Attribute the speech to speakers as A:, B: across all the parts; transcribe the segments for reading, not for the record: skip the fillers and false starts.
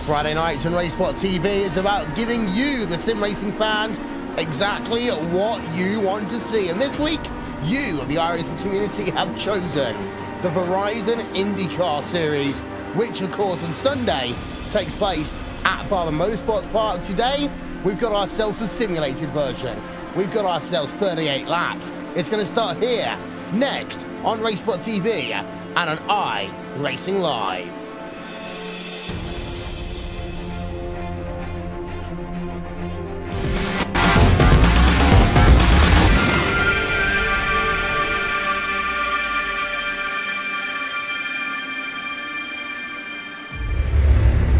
A: Friday night on RaceSpotTV is about giving you, the sim racing fans, exactly what you want to see. And this week, you, the iRacing community, have chosen the Verizon Indycar series, which of course on Sunday takes place at Barber Motorsports Park. Today, we've got ourselves a simulated version. We've got ourselves 38 laps. It's going to start here, next, on RaceSpotTV and on iRacingLive.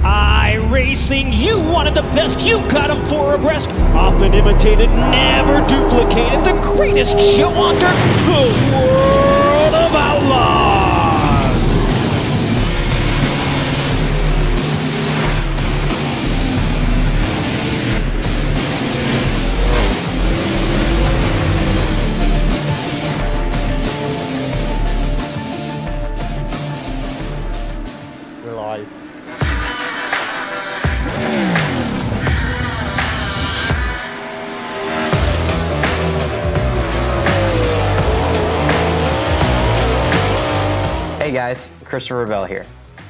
B: iRacing, you wanted the best, you got them for a breast. Often imitated, never duplicated. The greatest show on dirt, the world of outlaws.
A: We're live.
C: Hey guys, Christopher Bell here.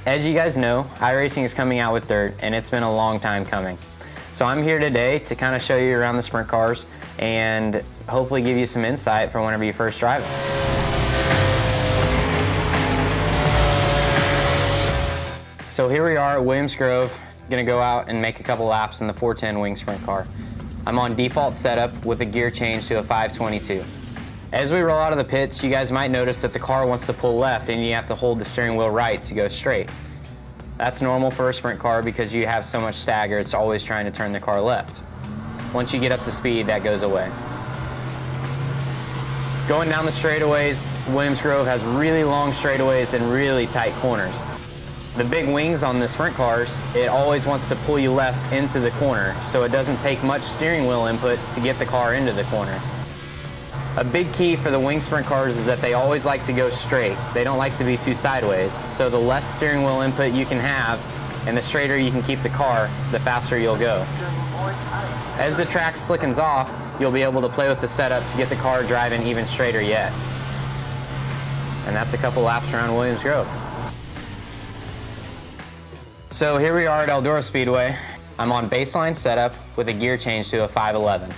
C: As you guys know, iRacing is coming out with dirt and it's been a long time coming. So I'm here today to kind of show you around the sprint cars and hopefully give you some insight for whenever you first drive it. So here we are at Williams Grove, gonna go out and make a couple laps in the 410 wing sprint car. I'm on default setup with a gear change to a 522. As we roll out of the pits, you guys might notice that the car wants to pull left and you have to hold the steering wheel right to go straight. That's normal for a sprint car because you have so much stagger, it's always trying to turn the car left. Once you get up to speed, that goes away. Going down the straightaways, Williams Grove has really long straightaways and really tight corners. The big wings on the sprint cars, it always wants to pull you left into the corner, so it doesn't take much steering wheel input to get the car into the corner. A big key for the wing sprint cars is that they always like to go straight. They don't like to be too sideways. So the less steering wheel input you can have and the straighter you can keep the car, the faster you'll go. As the track slickens off, you'll be able to play with the setup to get the car driving even straighter yet. And that's a couple laps around Williams Grove. So here we are at Eldora Speedway. I'm on baseline setup with a gear change to a 511.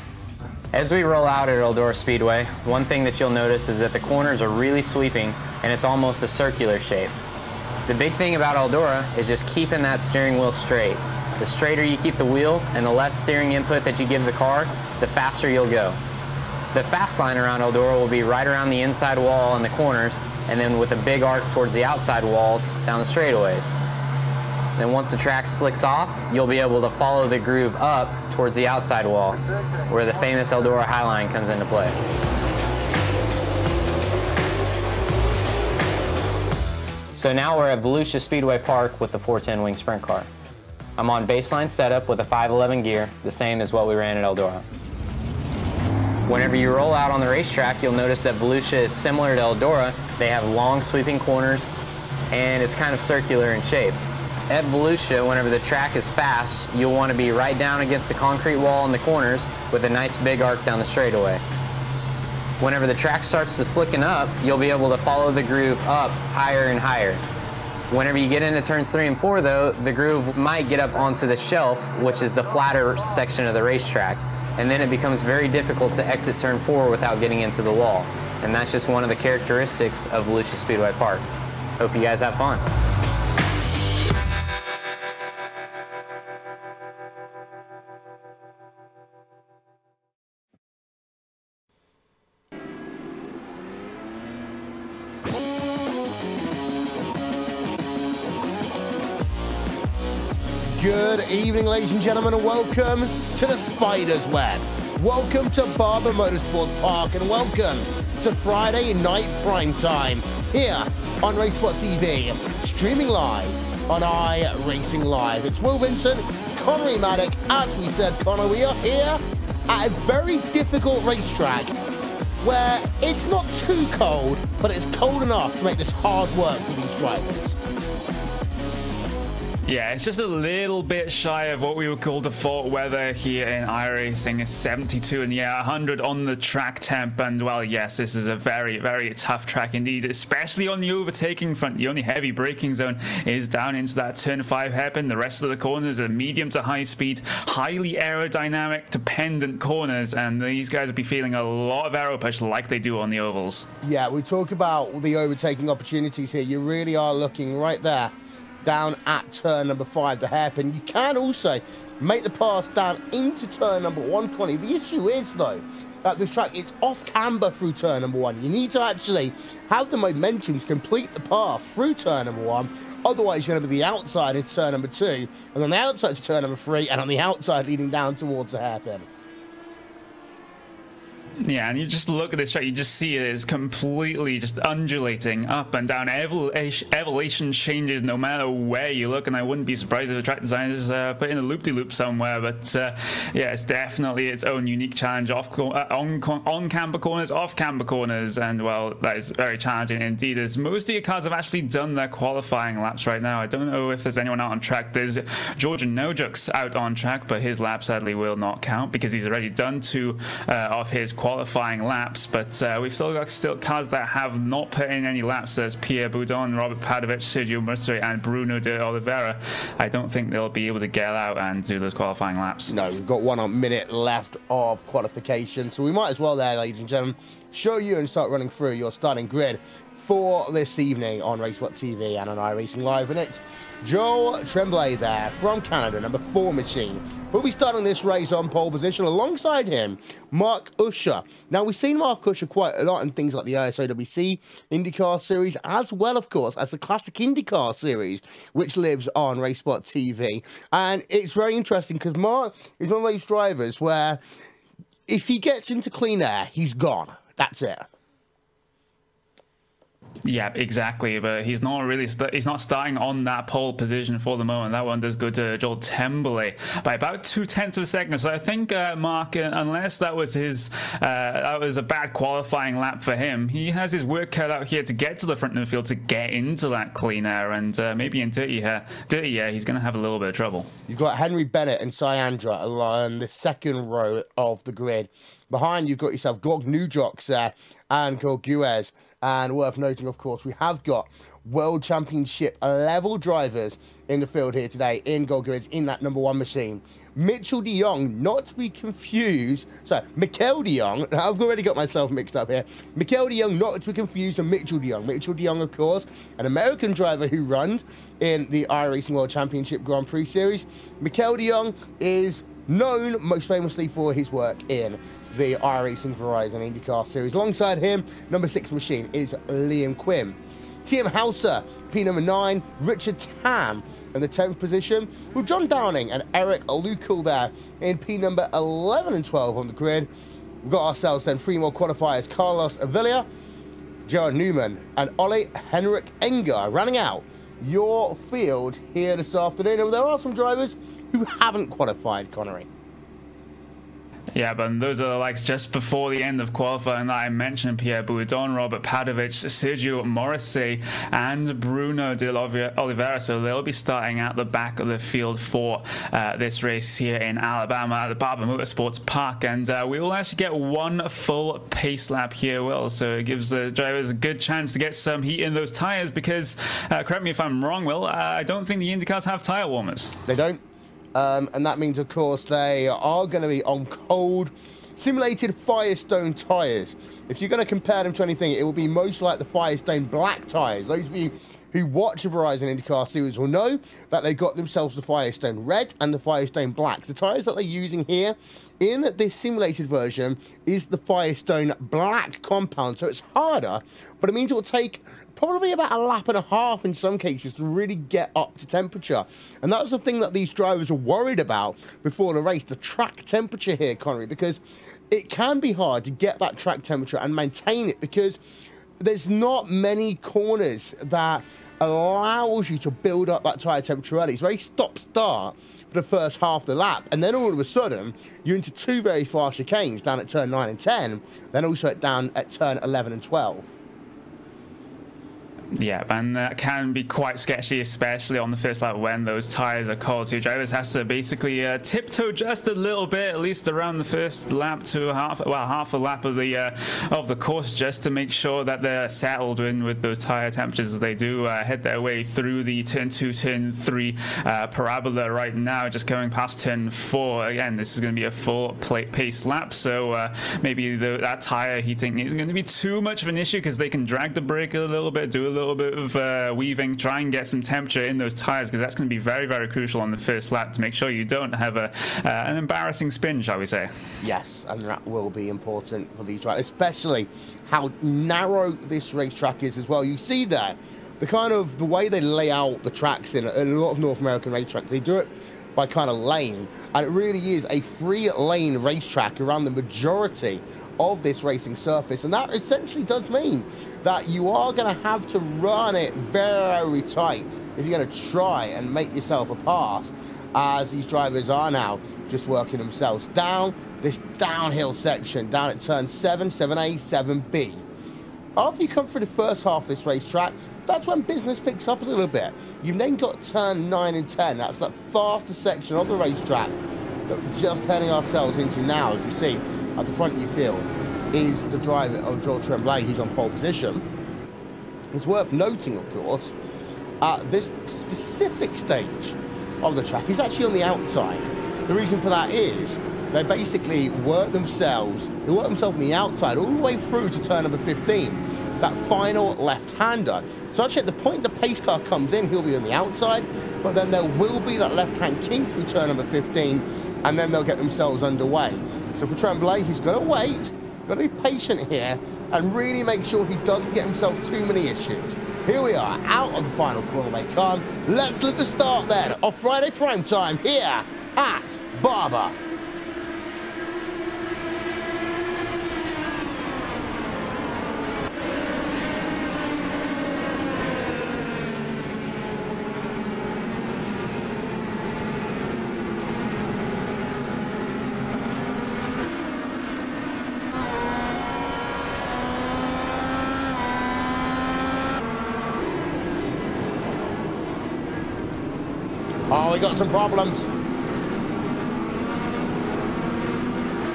C: As we roll out at Eldora Speedway, one thing that you'll notice is that the corners are really sweeping and it's almost a circular shape. The big thing about Eldora is just keeping that steering wheel straight. The straighter you keep the wheel and the less steering input that you give the car, the faster you'll go. The fast line around Eldora will be right around the inside wall in the corners and then with a big arc towards the outside walls down the straightaways. Then once the track slicks off, you'll be able to follow the groove up towards the outside wall, where the famous Eldora Highline comes into play. So now we're at Volusia Speedway Park with the 410 wing sprint car. I'm on baseline setup with a 511 gear, the same as what we ran at Eldora. Whenever you roll out on the racetrack, you'll notice that Volusia is similar to Eldora. They have long sweeping corners, and it's kind of circular in shape. At Volusia, whenever the track is fast, you'll want to be right down against the concrete wall in the corners with a nice big arc down the straightaway. Whenever the track starts to slicken up, you'll be able to follow the groove up higher and higher. Whenever you get into turns 3 and 4 though, the groove might get up onto the shelf, which is the flatter section of the racetrack, and then it becomes very difficult to exit turn 4 without getting into the wall. And that's just one of the characteristics of Volusia Speedway Park. Hope you guys have fun.
A: Good evening, ladies and gentlemen, and welcome to the Spider's Web. Welcome to Barber Motorsports Park, and welcome to Friday night prime time here on RaceSpotTV, streaming live on iRacingLive. It's Will Vincent, Connery Maddock. As we said, Connor, we are here at a very difficult racetrack where it's not too cold, but it's cold enough to make this hard work for these drivers.
D: Yeah, it's just a little bit shy of what we would call default weather here in iRacing. It's 72 and yeah, 100 on the track temp. And well, yes, this is a very, very tough track indeed, especially on the overtaking front. The only heavy braking zone is down into that turn 5 hairpin. The rest of the corners are medium to high speed, highly aerodynamic dependent corners. And these guys will be feeling a lot of aero push like they do on the ovals. Yeah, we talk about the overtaking opportunities here. You really are looking right there down at turn number 5, the hairpin. You can also make the pass down into turn number 120. The issue is, though, that this track is off camber through turn number 1. You need to actually have the momentum to complete the pass through turn number 1. Otherwise, you're going to be the outside into turn number 2, and on the outside to turn number 3, and on the outside leading down towards the hairpin. Yeah, and you just look at this track, you just see it is completely just undulating up and down. Elevation changes no matter where you look, and I wouldn't be surprised if the track designers put in a loop-de-loop somewhere. But yeah, it's definitely its own unique challenge on camber corners, off camber corners, and well, that is very challenging indeed, as most of your cars have actually done their qualifying laps right now. I don't know if there's anyone out on track. There's Georgian Nojuk's out on track, but his lap sadly will not count because he's already done 2 of his qualifying laps. But we've still got cars that have not put in any laps. There's Pierre Boudon, Robert Padovic, Sergio Mercier, and Bruno de Oliveira. I don't think they'll be able to get out and do those qualifying laps. No, we've got 1 minute left of qualification, so we might as well there, ladies and gentlemen, show you and start running through your starting grid for this evening on RaceSpotTV and on iRacingLive. And it's Joel Tremblay there from Canada, number 4 machine. We'll be starting this race on pole position. Alongside him, Mark Usher. Now, we've seen Mark Usher quite a lot in things like the ISOWC IndyCar series, as well, of course, as the Classic IndyCar series, which lives on RaceSpotTV. And it's very interesting because Mark is one of those drivers where if he gets into clean air, he's gone. That's it. Yeah, exactly, but he's not really he's not starting on that pole position for the moment. That one does go to Joel Tremblay by about 0.2 of a second. So I think Mark, unless that was his that was a bad qualifying lap for him, he has his work cut out here to get to the front of the field, to get into that clean air, and maybe in dirty air he's going to have a little bit of trouble. You've got Henry Bennett and Syandra along the second row of the grid. Behind you've got yourself Gog Nujox there and Gorguez. And worth noting, of course, we have got World Championship level drivers in the field here today in Gorguez in that number 1 machine. Mitchell de Jong, not to be confused. So, Mikel de Jong, I've already got myself mixed up here. Mikel de Jong, not to be confused with Mitchell de Jong. Mitchell de Jong, of course, an American driver who runs in the iRacing World Championship Grand Prix Series. Mikel de Jong is known most famously for his work in the iRacing Verizon IndyCar series. Alongside him, number 6 machine is Liam Quinn. TM Hauser, P number 9, Richard Tam in the 10th position, with John Downing and Eric Lukul there in P number 11 and 12 on the grid. We've got ourselves then 3 more qualifiers, Carlos Avila, Gerard Newman, and Ole Henrik Enger, running out your field here this afternoon. And there are some drivers who haven't qualified, Connery. Yeah, but those are the likes just before the end of qualifying that I mentioned: Pierre Boudon, Robert Padovic, Sergio Morrissey, and Bruno de Oliveira. So they'll be starting at the back of the field for this race here in Alabama at the Barber Motorsports Park. And we will actually get 1 full pace lap here, Will. So it gives the drivers a good chance to get some heat in those tires because, correct me if I'm wrong, Will, I don't think the IndyCars have tire warmers. They don't. And that means, of course, they are going to be on cold, simulated Firestone tyres. If you're going to compare them to anything, it will be most like the Firestone black tyres. Those of you who watch the Verizon IndyCar series will know that they got themselves the Firestone Red and the Firestone Blacks. The tyres that they're using here in this simulated version is the Firestone Black compound. So it's harder, but it means it will take probably about 1.5 laps in some cases to really get up to temperature. And that was the thing that these drivers were worried about before the race, the track temperature here, Connery, because it can be hard to get that track temperature and maintain it because there's not many corners that allows you to build up that tyre temperature early. It's very stop-start for the first half of the lap, and then all of a sudden you're into 2 very fast chicanes down at turn 9 and 10, then also down at turn 11 and 12. Yeah, and that can be quite sketchy, especially on the first lap when those tires are cold. So your drivers has to basically tiptoe just a little bit, at least around the first lap to half a lap of the course, just to make sure that they're settled in with those tire temperatures as they do head their way through the turn 2, turn 3 parabola right now, just going past turn 4. Again, this is going to be a full pace lap, so maybe that tire heating isn't going to be too much of an issue because they can drag the brake a little bit, do a little bit of weaving, try and get some temperature in those tires, because that's going to be very, very crucial on the first lap to make sure you don't have an embarrassing spin, shall we say.
A: Yes, and that will be important for these drivers, especially how narrow this racetrack is as well. You see that the way they lay out the tracks in a lot of North American racetracks, they do it by kind of lane, and it really is a 3-lane racetrack around the majority of this racing surface, and that essentially does mean that you are going to have to run it very tight if you're going to try and make yourself a pass, as these drivers are now just working themselves down this downhill section down at turn 7, 7A, 7B. After you come through the first half of this racetrack, that's when business picks up a little bit. You've then got turn 9 and 10. That's that faster section of the racetrack that we're just heading ourselves into now. As you see at the front of your field is the driver of Joel Tremblay, who's on pole position. It's worth noting, of course, this specific stage of the track is actually on the outside. The reason for that is they basically work themselves on the outside all the way through to turn number 15, that final left-hander. So actually at the point the pace car comes in, he'll be on the outside, but then there will be that left-hand kink through turn number 15, and then they'll get themselves underway. So for Tremblay, he's got to wait, got to be patient here, and really make sure he doesn't get himself too many issues. Here we are, out of the final corner they come. Let's look at the start then of Friday prime time here at Barber. Oh, we got some problems.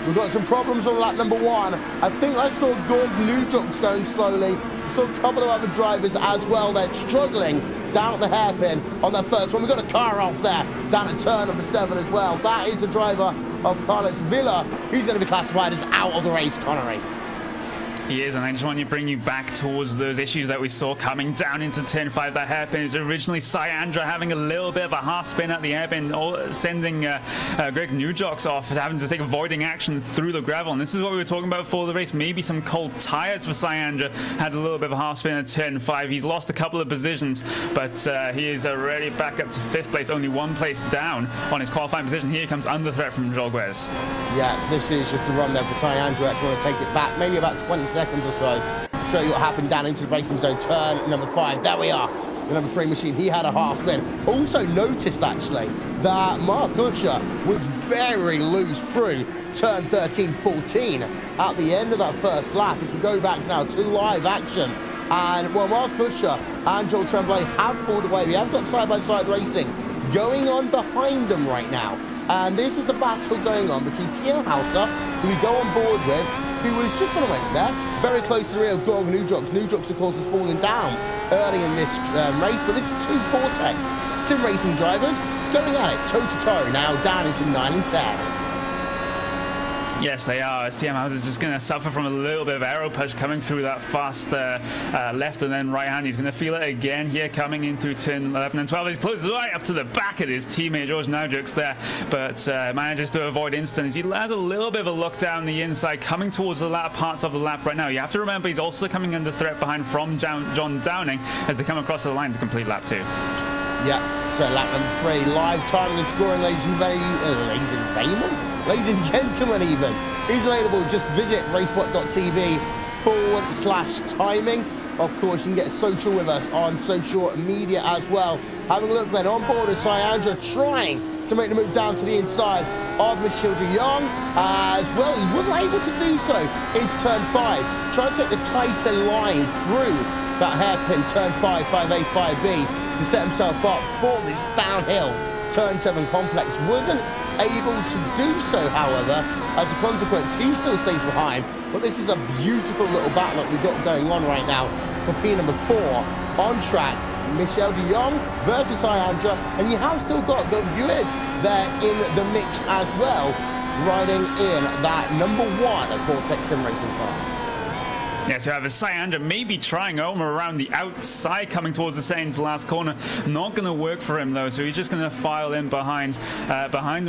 A: We've got some problems on lap number 1. I think I saw Gordon Newjoks going slowly. I saw a couple of other drivers as well. They're struggling down at the hairpin on their first one. We've got a car off there down at turn number 7 as well. That is the driver of Carlos Villa. He's going to be classified as out of the race, Connery.
D: He is, and I just want to bring you back towards those issues that we saw coming down into turn 5. That hairpin is originally Syandra having a little bit of a half spin at the hairpin, sending Greg Newjoks off, having to take avoiding action through the gravel. And this is what we were talking about for the race. Maybe some cold tires for Syandra. Had a little bit of a half spin at turn 5. He's lost a couple of positions, but he is already back up to 5th place, only 1 place down on his qualifying position. Here comes under threat from Joel Guez. Yeah, this is just a run there for Syandra. Actually want to take it back, maybe about 20 seconds or so. Show you what happened down into the braking zone, turn number 5. There we are. The number 3 machine, he had a half spin. Also noticed actually that Mark Usher was very loose through turn 13, 14 at the end of that first lap. If we go back now to live action, and well, Mark Usher and Joel Tremblay have pulled away. We have got side-by-side racing going on behind them right now. And this is the battle going on between Tio Hauser, who we go on board with, who was just on the way there, very close to the rear of Gordon Newjoks. Newjoks, of course, has fallen down early in this race, but this is 2 Vortex sim racing drivers going at it toe-to-toe now down into 9 and 10. Yes, they are. TM House is just going to suffer from a little bit of aero push coming through that fast left and then right hand. He's going to feel it again here coming in through turn 11 and 12. He's closes right up to the back of his teammate George Newjoks there, but manages to avoid instant. He has a little bit of a look down the inside coming towards the latter parts of the lap right now. You have to remember he's also coming under threat behind from John Downing as they come across the line to complete lap 2.
A: Yeah, so lap number 3, live timing and scoring, ladies and gentlemen even. Is available. Just visit RaceSpotTV /timing. Of course, you can get social with us on social media as well. Having a look then on board is Syandra trying to make the move down to the inside of Michelle de Jong as well. He wasn't able to do so into turn 5. Trying to take the tighter line through that hairpin turn 5, 5A, 5B to set himself up for this downhill turn 7 complex. Wasn't able to do so, however. As a consequence, he still stays behind. But this is a beautiful little battle that we've got going on right now for P number 4 on track. Michel de Jong versus Iandra, and you have still got Gomez there in the mix as well, riding in that number 1 Vortex Sim Racing car.
D: Yeah, so have a Syandra maybe trying Omar around the outside, coming towards the Saints last corner. Not going to work for him though, so he's just going to file in behind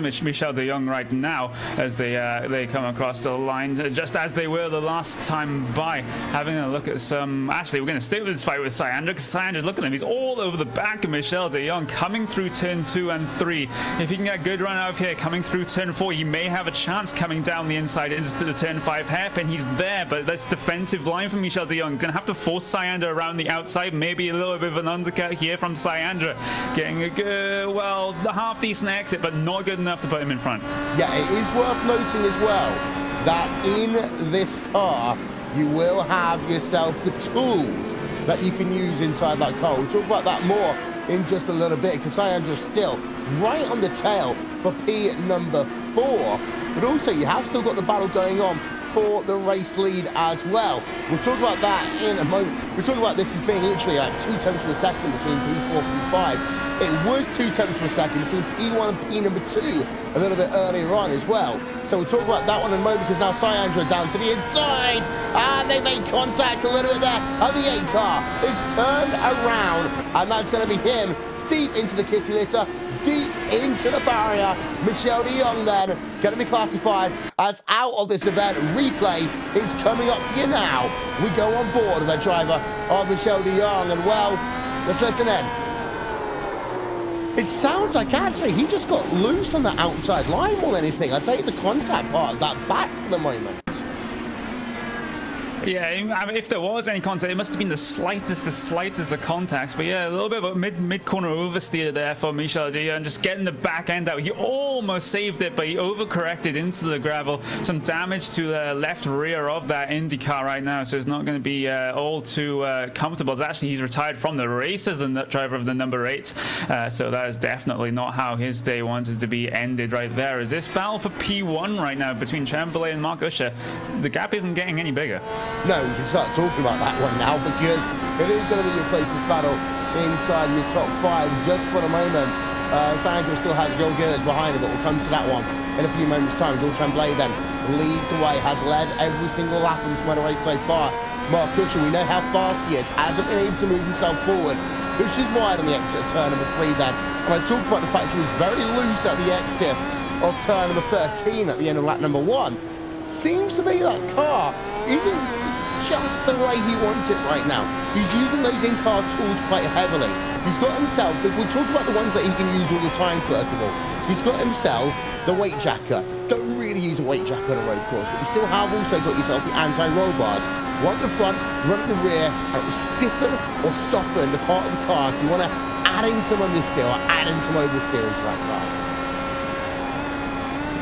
D: Michel de Jong right now as they come across the line, just as they were the last time by. Having a look at some. Actually, we're going to stay with this fight with Syandra, because Syandra's looking at him. He's all over the back of Michel de Jong, coming through turn 2 and 3. If he can get a good run out of here, coming through turn 4, he may have a chance coming down the inside into the turn 5 hairpin. He's there, but that's defensive line from Michel de Jong. Gonna have to force Syandra around the outside. Maybe a little bit of an undercut here from Syandra. Getting a good, well, the half decent exit, but not good enough to put him in front.
A: Yeah, it is worth noting as well that in this car you will have yourself the tools that you can use inside that car. We'll talk about that more in just a little bit, because Syandra's still right on the tail for P number 4. But also you have still got the battle going on for the race lead as well. We'll talk about that in a moment. We'll talk about this as being literally like 2 tenths of a second between P4 and P5. It was 2 tenths of a second between P1 and P number 2 a little bit earlier on as well. So we'll talk about that one in a moment, because now Syandra down to the inside, and they make contact a little bit there, and the 8 car is turned around, and that's going to be him deep into the kitty litter, deep into the barrier. Michel de Jong then going to be classified as out of this event. Replay is coming up for you now. We go on board with the driver of Michel de Jong, and well, let's listen in. It sounds like actually he just got loose on the outside line more than anything. I'd take the contact part of that back for the moment.
D: Yeah, I mean, if there was any contact, it must have been the slightest of contacts. But yeah, a little bit of a mid-corner oversteer there for Michel de Jong, just getting the back end out. He almost saved it, but he overcorrected into the gravel. Some damage to the left rear of that Indycar right now, so it's not going to be all too comfortable. It's actually, he's retired from the race as the driver of the number 8, so that is definitely not how his day wanted to be ended right there. Is this battle for P1 right now between Tremblay and Mark Usher? The gap isn't getting any bigger.
A: No, we can start talking about that one now, because it is going to be your closest battle inside your top 5 just for the moment. Sandra still has Joel Gers behind him, but we'll come to that one in a few moments' time. Joel Tremblay then leads away, has led every single lap of this motor race so far. Mark Usher, we know how fast he is, hasn't been able to move himself forward. Usher's wide on the exit of turn number 3 then. And I talked about the fact he was very loose at the exit of turn number 13 at the end of lap number 1. Seems to be that car isn't just the way he wants it right now. He's using those in-car tools quite heavily. He's got himself, we'll talk about the ones that he can use all the time first of all. He's got himself the weight jacker. Don't really use a weight jacker on a road course, but you still have also got yourself the anti-roll bars. One at the front, one at the rear, and it will stiffen or soften the part of the car if you want to add in some understeer or add in some oversteer into that car.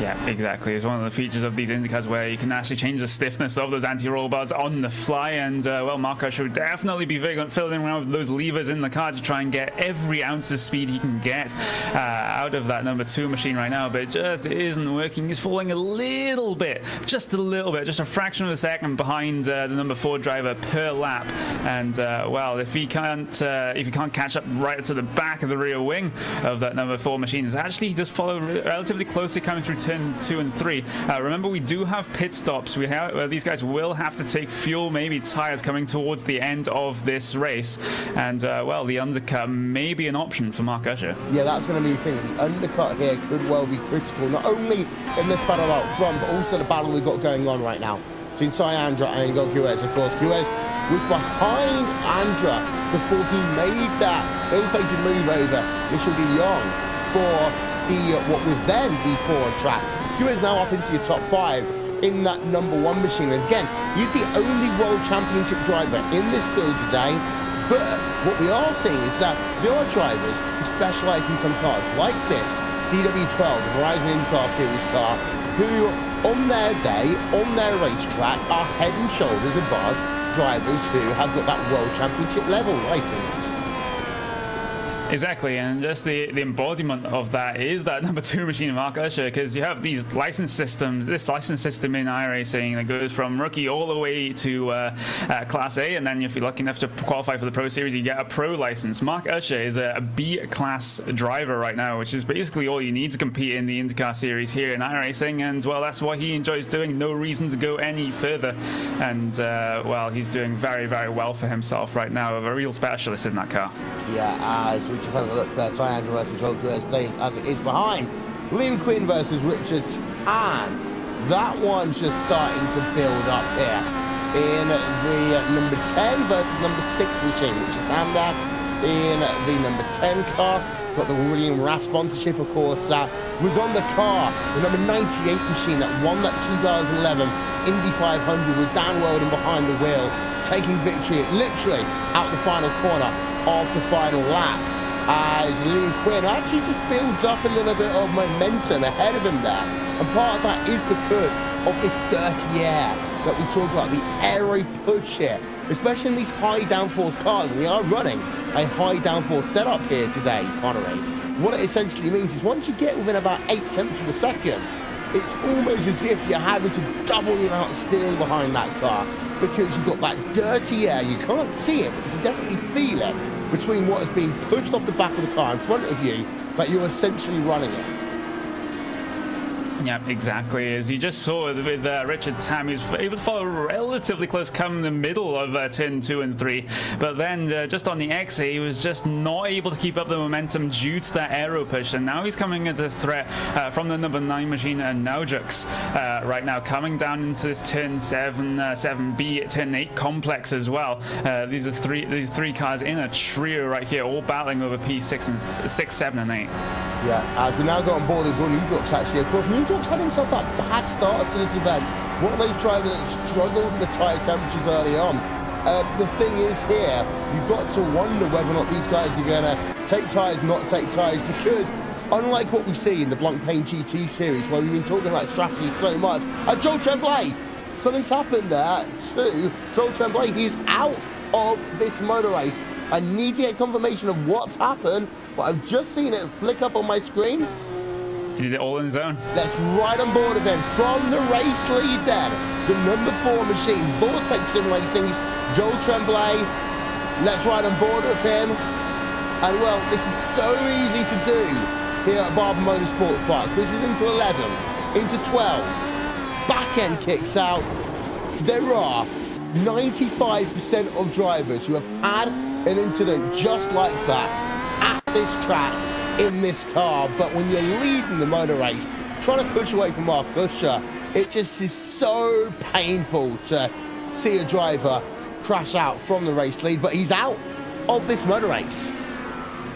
D: Yeah, exactly. It's one of the features of these Indycars where you can actually change the stiffness of those anti-roll bars on the fly. And, well, Mark Usher would definitely be fiddling around with those levers in the car to try and get every ounce of speed he can get out of that number 2 machine right now. But it just isn't working. He's falling a little bit, just a fraction of a second behind the number 4 driver per lap. And, well, if he can't catch up right to the back of the rear wing of that number 4 machine, it's actually just follow relatively closely coming through turn 2 and 3. Remember, we do have pit stops. These guys will have to take fuel, maybe tires, coming towards the end of this race. And, well, the undercut may be an option for Mark Usher.
A: Yeah, that's going to be the thing. The undercut here could well be critical, not only in this battle out front, but also the battle we've got going on right now between Syandra and Guez. Of course, Guez was behind Andra before he made that ill-fated move over Michel de Jong for what was then P4 track. Guez now up into your top 5 in that number 1 machine. And again, he's the only World Championship driver in this field today. But what we are seeing is that there are drivers who specialize in some cars like this DW12, the Verizon Indycar Series car, who on their day, on their racetrack, are head and shoulders above drivers who have got that World Championship level ratings.
D: Exactly, and just the embodiment of that is that number 2 machine, Mark Usher, because you have these license systems, this license system in iRacing that goes from rookie all the way to Class A, and then if you're lucky enough to qualify for the Pro Series, you get a Pro license. Mark Usher is a B-class driver right now, which is basically all you need to compete in the IndyCar Series here in iRacing, and well, that's what he enjoys doing. No reason to go any further, and well, he's doing very, very well for himself right now. A real specialist in that car.
A: Yeah, as we just have a look there, Cyan versus Joel stays as it is behind Liam Quinn versus Richard, and that one's just starting to build up here in the number 10 versus number 6 machine. Richard Tamdar in the number 10 car, got the William Rass sponsorship, of course, that was on the car. The number 98 machine that won that 2011 Indy 500 with Dan Weldon behind the wheel, taking victory literally out the final corner of the final lap, as Liam Quinn actually just builds up a little bit of momentum ahead of him there. And part of that is because of this dirty air that we talk about, the aero push here, especially in these high downforce cars, and they are running a high downforce setup here today, Connery. What it essentially means is once you get within about 8 tenths of a second, it's almost as if you're having to double the amount of steering behind that car, because you've got that dirty air. You can't see it, but you can definitely feel it between what is being pushed off the back of the car in front of you, that you're essentially running it.
D: Yeah, exactly. As you just saw with Richard Tam, who's able to follow relatively close come the middle of turn 2 and 3. But then just on the exit, he was just not able to keep up the momentum due to that aero push. And now he's coming into threat from the number 9 machine, Naujux, right now, coming down into this turn 7, 7B, turn 8 complex as well. These are three cars in a trio right here, all battling over P6 and 6, 7, and 8.
A: Yeah, as we now got on board with Naujux, actually, of course, Naujux had himself that bad start to this event. One of those drivers that struggled with the tyre temperatures early on. The thing is here, you've got to wonder whether or not these guys are going to take tyres, not take tyres, because unlike what we see in the Blanc Pain GT series, where we've been talking about strategy so much, Joel Tremblay, something's happened there to Joel Tremblay. He's out of this motor race. I need to get confirmation of what's happened, but I've just seen it flick up on my screen.
D: He did it all in his own.
A: Let's ride on board of him from the race lead then. The number 4 machine, Vortex Sim Racing's Joel Tremblay. Let's ride on board of him. And well, this is so easy to do here at Barber Motorsports Park. This is into 11, into 12. Back end kicks out. There are 95% of drivers who have had an incident just like that at this track in this car, but when you're leading the motor race, trying to push away from Mark Usher, it just is so painful to see a driver crash out from the race lead, but he's out of this motor race.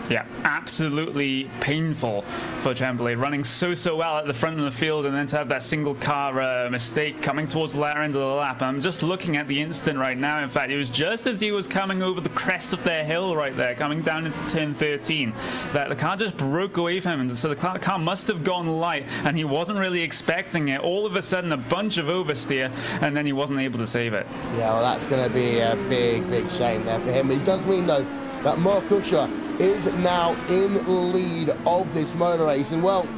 D: Yeah, absolutely painful for Tremblay, running so well at the front of the field, and then to have that single car mistake coming towards the latter end of the lap. I'm just looking at the instant right now. In fact, it was just as he was coming over the crest of their hill right there, coming down into turn 13, that the car just broke away from him, and so the car must have gone light, and he wasn't really expecting it. All of a sudden, a bunch of oversteer, and then he wasn't able to save it. Yeah,
A: well, that's going to be a big shame there for him. It does mean, though, that Mark Usher is now in the lead of this motor race. And well,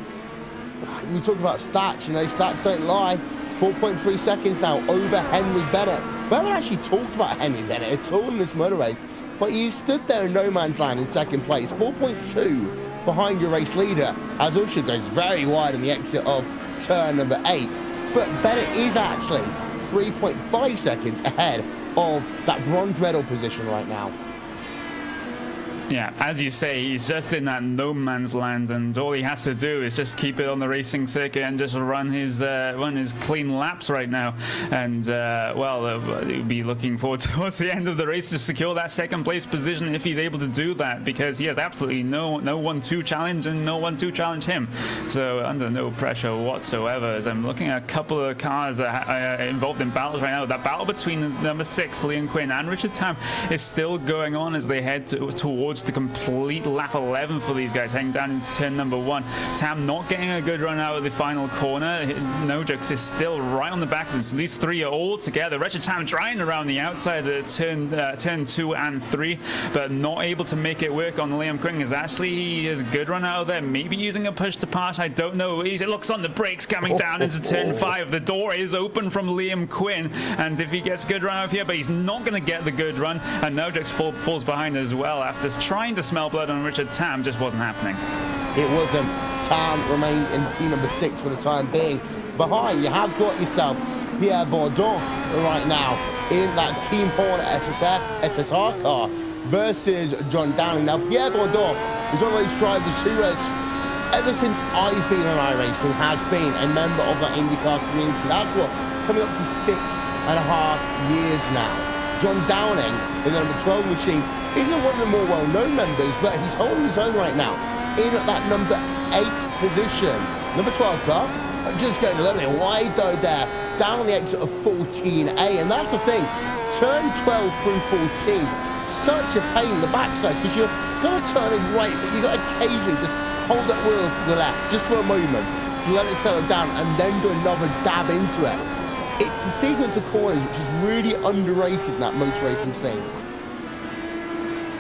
A: you talk about stats, you know, stats don't lie. 4.3 seconds now over Henry Bennett. We haven't actually talked about Henry Bennett at all in this motor race, but he stood there in no man's land in second place, 4.2 behind your race leader, as Usher goes very wide in the exit of turn number 8. But Bennett is actually 3.5 seconds ahead of that bronze medal position right now.
D: Yeah, as you say, he's just in that no man's land, and all he has to do is just keep it on the racing circuit and just run his clean laps right now. And well, he'll be looking forward towards the end of the race to secure that second place position if he's able to do that, because he has absolutely no 1-2 challenge and no 1-2 challenge him. So under no pressure whatsoever. As I'm looking at a couple of cars that are involved in battles right now, that battle between number 6 Liam Quinn and Richard Tam is still going on as they head towards much the complete lap 11 for these guys, heading down into turn number 1. Tam not getting a good run out of the final corner. No Jokes is still right on the back of them, so these three are all together. Wretched Tam trying around the outside of turn 2 and 3, but not able to make it work on Liam Quinn. Is actually he has a good run out of there, maybe using a push to pass, I don't know. It looks on the brakes coming down into turn 5. The door is open from Liam Quinn, and if he gets a good run out of here, but he's not going to get the good run, and No Jokes falls behind as well after trying to smell blood on Richard Tam. Just wasn't happening.
A: It wasn't. Tam remained in P number 6 for the time being. Behind, you have got yourself Pierre Bourdon right now in that Team Horner SSR car versus John Downing. Now, Pierre Bourdon is one of those drivers who has, ever since I've been on iRacing, has been a member of the Indycar community. That's what, coming up to 6.5 years now. John Downing in the number 12 machine isn't one of the more well-known members, but he's holding his own right now in that number 8 position. Number 12 car, just going a little bit wide though there, down on the exit of 14A, and that's the thing, turn 12 through 14, such a pain in the backside, because you're going to turn it right, but you've got to occasionally just hold that wheel to the left, just for a moment, to let it settle down, and then do another dab into it. It's a sequence of corners which is really underrated in that motor racing scene.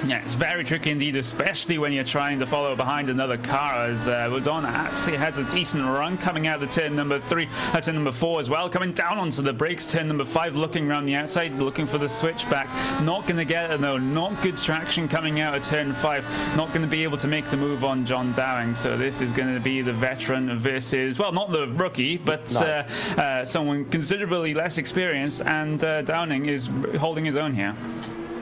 D: Yeah, it's very tricky indeed, especially when you're trying to follow behind another car, as Bourdon actually has a decent run coming out of the turn number 3, turn number 4 as well, coming down onto the brakes, turn number 5, looking around the outside, looking for the switchback, not going to get it though, not good traction coming out of turn 5, not going to be able to make the move on John Downing, so this is going to be the veteran versus, well, not the rookie, but someone considerably less experienced, and Downing is holding his own here.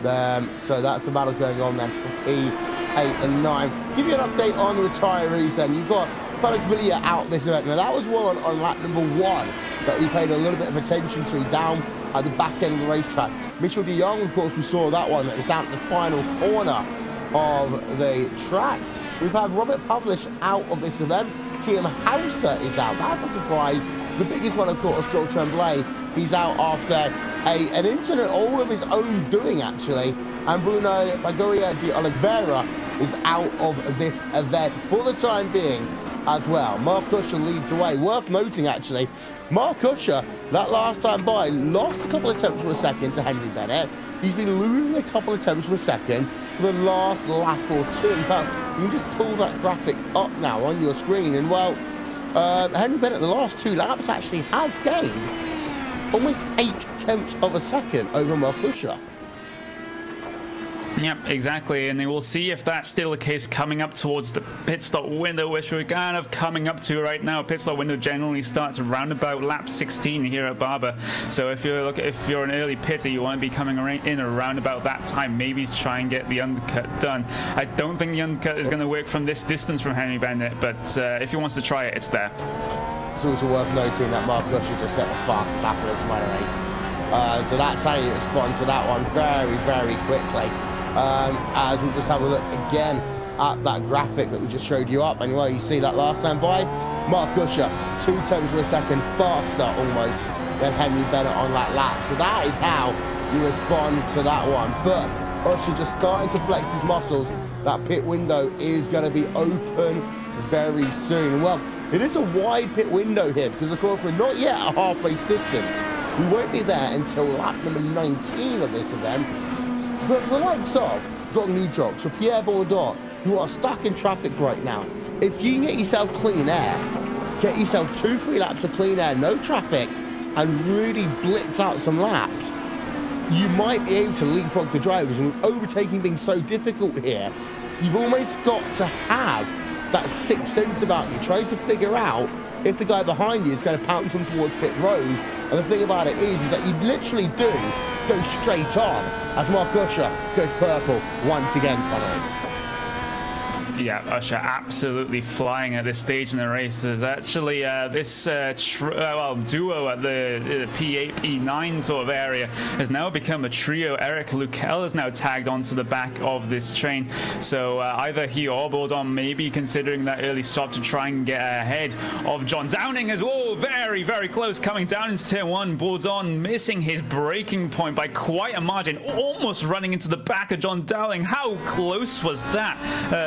A: So that's the battle going on then for P8 and 9. Give you an update on the retirees then. You've got Carlos Villia out this event. Now that was one on lap number 1 that we paid a little bit of attention to down at the back end of the racetrack. Mitchell de Jong, of course, we saw that one that was down at the final corner of the track. We've had Robert Pavlish out of this event. TM Hauser is out. That's a surprise. The biggest one, of course, Joel Tremblay. He's out after an incident all of his own doing, actually. And Bruno Bagoria de Oliveira is out of this event for the time being as well. Mark Usher leads away. Worth noting, actually, Mark Usher, that last time by, lost a couple of attempts for a second to Henry Bennett. He's been losing a couple of attempts for a second for the last lap or 2. In fact, you can just pull that graphic up now on your screen, and well, Henry Bennett, the last 2 laps, actually has gained almost 8 tenths of a second over Mark Usher.
D: Yep, exactly, and we'll see if that's still the case coming up towards the pit stop window, which we're kind of coming up to right now. Pit stop window generally starts around about lap 16 here at Barber. So if you're an early pitter, you want to be coming in around about that time, maybe try and get the undercut done. I don't think the undercut is going to work from this distance from Henry Bennett, but if he wants to try it, it's there.
A: It's also worth noting that Mark Usher just set the fastest lap of this minor race. So that's how you respond to that one very, very quickly. As we'll just have a look again at that graphic that we just showed you up, and well, you see that last time by, Mark Usher 2 tenths of a second faster almost than Henry Bennett on that lap. So that is how you respond to that one. But Usher just starting to flex his muscles. That pit window is going to be open very soon. Well, it is a wide pit window here because, of course, we're not yet at half race distance. We won't be there until lap number 19 of this event. But for the likes of Gong Jocks or Pierre Bourdon, who are stuck in traffic right now, if you can get yourself clean air, get yourself 2-3 laps of clean air, no traffic, and really blitz out some laps, you might be able to leapfrog the drivers. And with overtaking being so difficult here, you've almost got to have that sixth sense about you, trying to figure out if the guy behind you is going to pounce on towards pit road. And the thing about it is that you literally do go straight on as Mark Usher goes purple once again, Connery.
D: Yeah, Usher absolutely flying at this stage in the race. There's actually this duo at the P8, P9 sort of area has now become a trio. Eric Lukell is now tagged onto the back of this train. So either he or Bourdon may be considering that early stop to try and get ahead of John Downing as well. Very, very close coming down into turn 1. Bourdon missing his braking point by quite a margin, almost running into the back of John Downing. How close was that?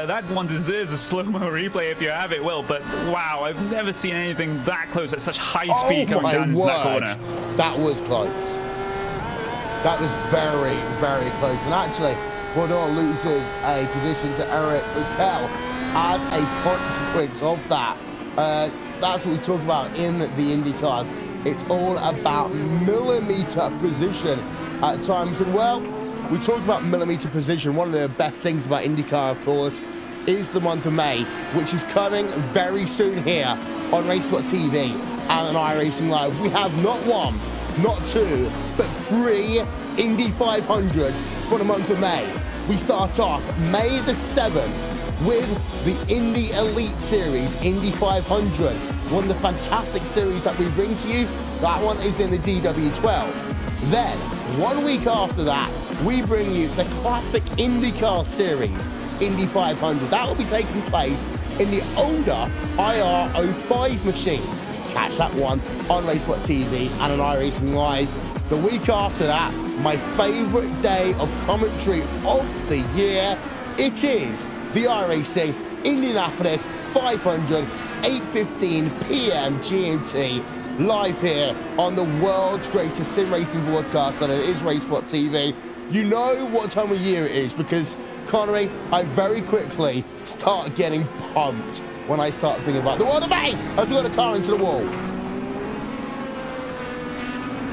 D: That one deserves a slow-mo replay if you have it, Will, but wow, I've never seen anything that close at such high speed coming down into that corner.
A: That was close. That was very, very close. And actually, Bourdon loses a position to Eric Lukell as a consequence of that. That's what we talk about in the IndyCars. It's all about millimeter precision at times. And well, we talk about millimeter precision. One of the best things about IndyCar, of course, is the month of May, which is coming very soon here on RaceSpotTV and on iRacingLive. We have not one, not two, but 3 Indy 500s for the month of May. We start off May the 7th with the Indy Elite Series, Indy 500. One of the fantastic series that we bring to you. That one is in the DW12. Then, 1 week after that, we bring you the classic IndyCar series, Indy 500. That will be taking place in the older IR05 machine. Catch that one on RaceSpotTV and on iRacingLive. The week after that, my favourite day of commentary of the year, it is the iRacing Indianapolis 500, 8:15 p.m. GMT, live here on the world's greatest sim racing broadcast, and it is RaceSpotTV. You know what time of year it is because, Connery, I very quickly start getting pumped when I start thinking about the world of May as we got a car into the wall.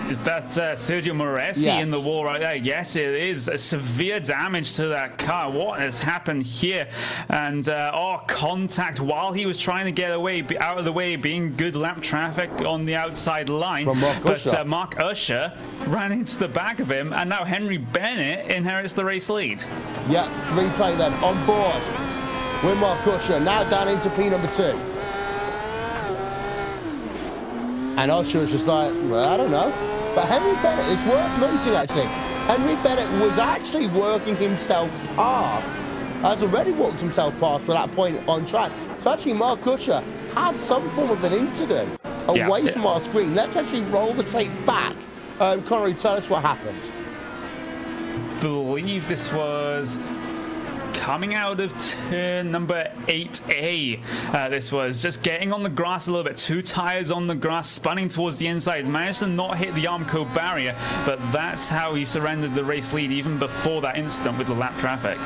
D: Is that Sergio Moresi in the wall right there? Yes, it is. A severe damage to that car. What has happened here? And contact while he was trying to get away, out of the way, being good lap traffic on the outside line. But Mark Usher ran into the back of him, and now Henry Bennett inherits the race lead. Yeah, replay then. On board with Mark Usher, now down into P number 2. And Usher was just like, well, I don't know. But Henry Bennett, it's worth noting actually, Henry Bennett was actually working himself past, has already walked himself past for that point on track. So actually Mark Usher had some form of an incident away from our screen. Let's actually roll the tape back. Connery, tell us what happened. I believe this was coming out of turn number 8A. This was just getting on the grass a little bit, 2 tires on the grass, spinning towards the inside, managed to not hit the Armco barrier, but that's how he surrendered the race lead even before that incident with the lap traffic.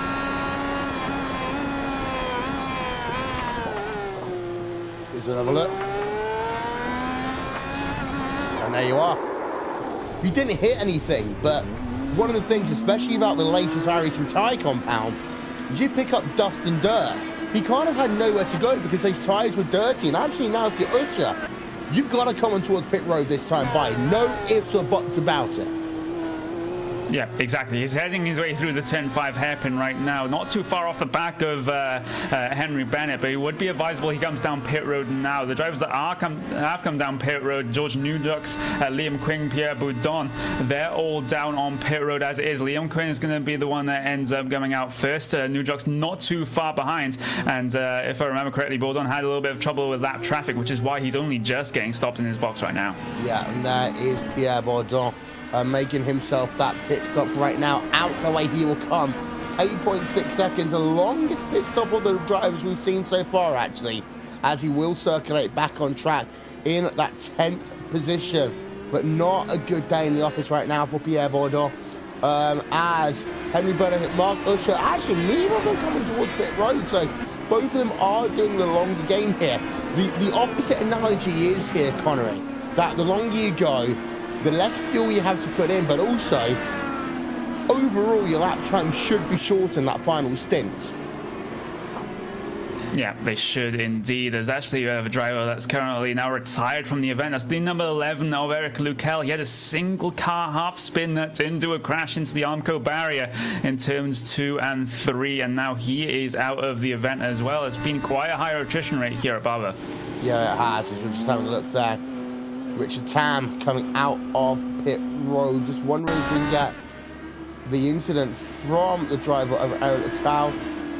D: Here's another look. And there you are. You didn't hit anything, but one of the things, especially about the latest iRacing tyre compound, you pick up dust and dirt. He kind of had nowhere to go because those tyres were dirty. And actually now if you're Usher, you've got to come on towards pit road this time by. No ifs or buts about it. Yeah, exactly. He's heading his way through the turn 5 hairpin right now. Not too far off the back of Henry Bennett, but it would be advisable he comes down pit road now. The drivers that have come down pit road, George Newdux, Liam Quinn, Pierre Bourdon, they're all down on pit road as it is. Liam Quinn is going to be the one that ends up coming out first. Newdux not too far behind. And if I remember correctly, Bourdon had a little bit of trouble with that traffic, which is why he's only just getting stopped in his box right now. Yeah, and that is Pierre Bourdon. Making himself that pit stop right now. Out the way he will come. 8.6 seconds, the longest pit stop of the drivers we've seen so far, actually, as he will circulate back on track in that 10th position. But not a good day in the office right now for Pierre Bourdon. As Henry Bennett hit Mark Usher, actually neither of them coming towards pit road, so both of them are doing the longer game here. The opposite analogy is here, Connery, that the longer you go, the less fuel you have to put in, but also, overall, your lap time should be short in that final stint. Yeah, they should indeed. There's actually a driver that's currently now retired from the event. That's the number 11 of Eric Luckel. He had a single car half spin that into a crash into the Armco barrier in turns 2 and 3, and now he is out of the event as well. It's been quite a high attrition rate here at Barber.
A: Yeah, it has. As we're just having a look there. Richard Tam coming out of pit road. Just wondering if we can get the incident from the driver of Eric Luckel.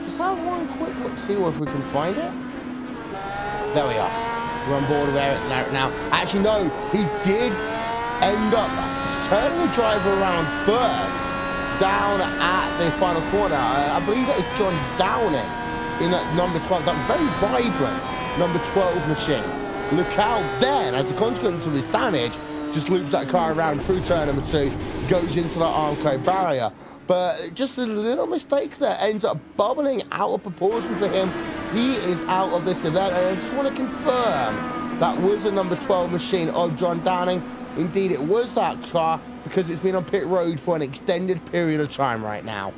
A: Just have one quick look, see if we can find it. There we are. We're on board with Eric now. Actually, no, he did end up turning the driver around first down at the final corner. I believe that was John Downing in that number 12, that very vibrant number 12 machine. Luckel then, as a consequence of his damage, just loops that car around through turn number 2, goes into the Armco barrier. But just a little mistake there ends up bubbling out of proportion for him. He is out of this event, and I just want to confirm that was a number 12 machine of John Downing. Indeed, it was that car because it's been on pit road for an extended period of time right now.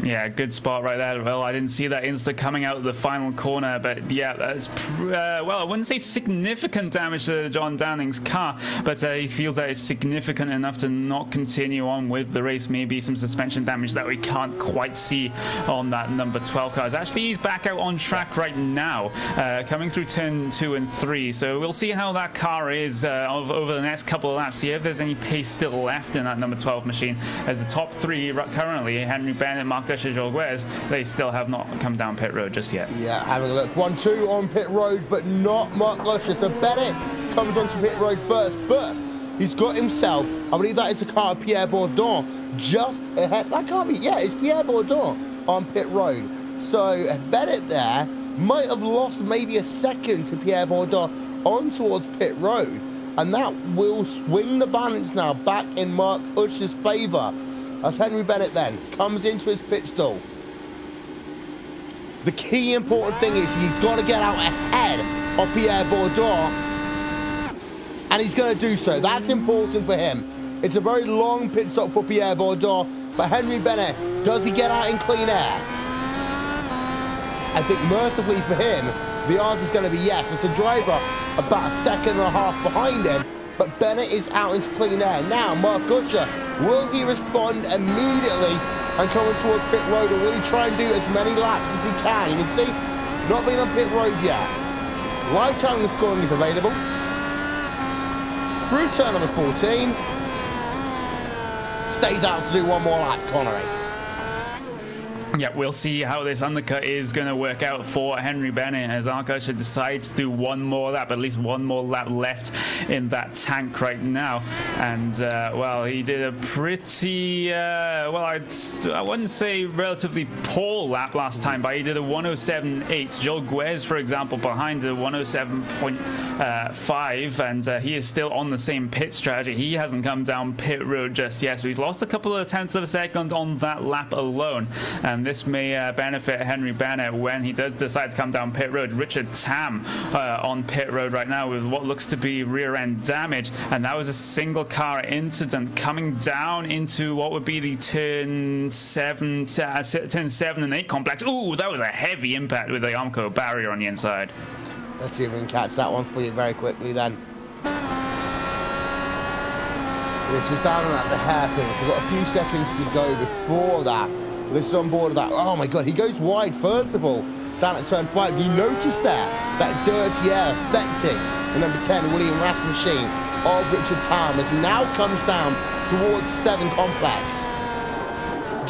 D: Yeah, good spot right there. Well, I didn't see that insta coming out of the final corner, but yeah, that's well, I wouldn't say significant damage to John Downing's car, but he feels that it's significant enough to not continue on with the race. Maybe some suspension damage that we can't quite see on that number 12 car. Actually, he's back out on track right now, coming through turn 2 and 3. So we'll see how that car is over the next couple of laps. See if there's any pace still left in that number 12 machine. As the top 3 currently, Henry Bennett, Mark Gauguez, they still have not come down pit road just yet.
A: Yeah, having a look. 1-2 on pit road, but not Mark Lusher. So Bennett comes onto pit road first, but he's got himself, I believe that is the car of Pierre Bourdon, just ahead. That can't be, yeah, it's Pierre Bourdon on pit road. So Bennett there might have lost maybe a second to Pierre Bourdon on towards pit road, and that will swing the balance now back in Mark Usher's favour. As Henry Bennett then comes into his pit stall. The key important thing is he's got to get out ahead of Pierre Bourdon, and he's going to do so. That's important for him. It's a very long pit stop for Pierre Bourdon, but Henry Bennett, does he get out in clean air? I think mercifully for him, the answer is going to be yes. It's a driver about a second and a half behind him, but Bennett is out into clean air. Now, Mark Usher, will he respond immediately and coming towards pit road, or will he try and do as many laps as he can? You can see, not being on pit road yet. Live time scoring is available. Through turn number 14. Stays out to do one more lap, Connery.
D: Yeah, we'll see how this undercut is going to work out for Henry Bennett as Mark Usher decides to do one more lap, at least one more lap left in that tank right now. And, well, he did a pretty, well, I wouldn't say relatively poor lap last time, but he did a 107.8. Joel Guez, for example, behind the 107.5, and he is still on the same pit strategy. He hasn't come down pit road just yet, so he's lost a couple of tenths of a second on that lap alone. And this may benefit Henry Bennett when he does decide to come down pit road. Richard Tam on pit road right now with what looks to be rear end damage, and that was a single car incident coming down into what would be the turn 7 and 8 complex. Ooh, that was a heavy impact with the Armco barrier on the inside.
A: Let's see if we can catch that one for you very quickly then. This is down at the hairpin, so we've got a few seconds to go before that. This is on board of that. Oh my god, he goes wide first of all down at turn 5. You notice there that dirty air affecting the number 10 William Rast machine of Richard Tam as he now comes down towards 7 complex.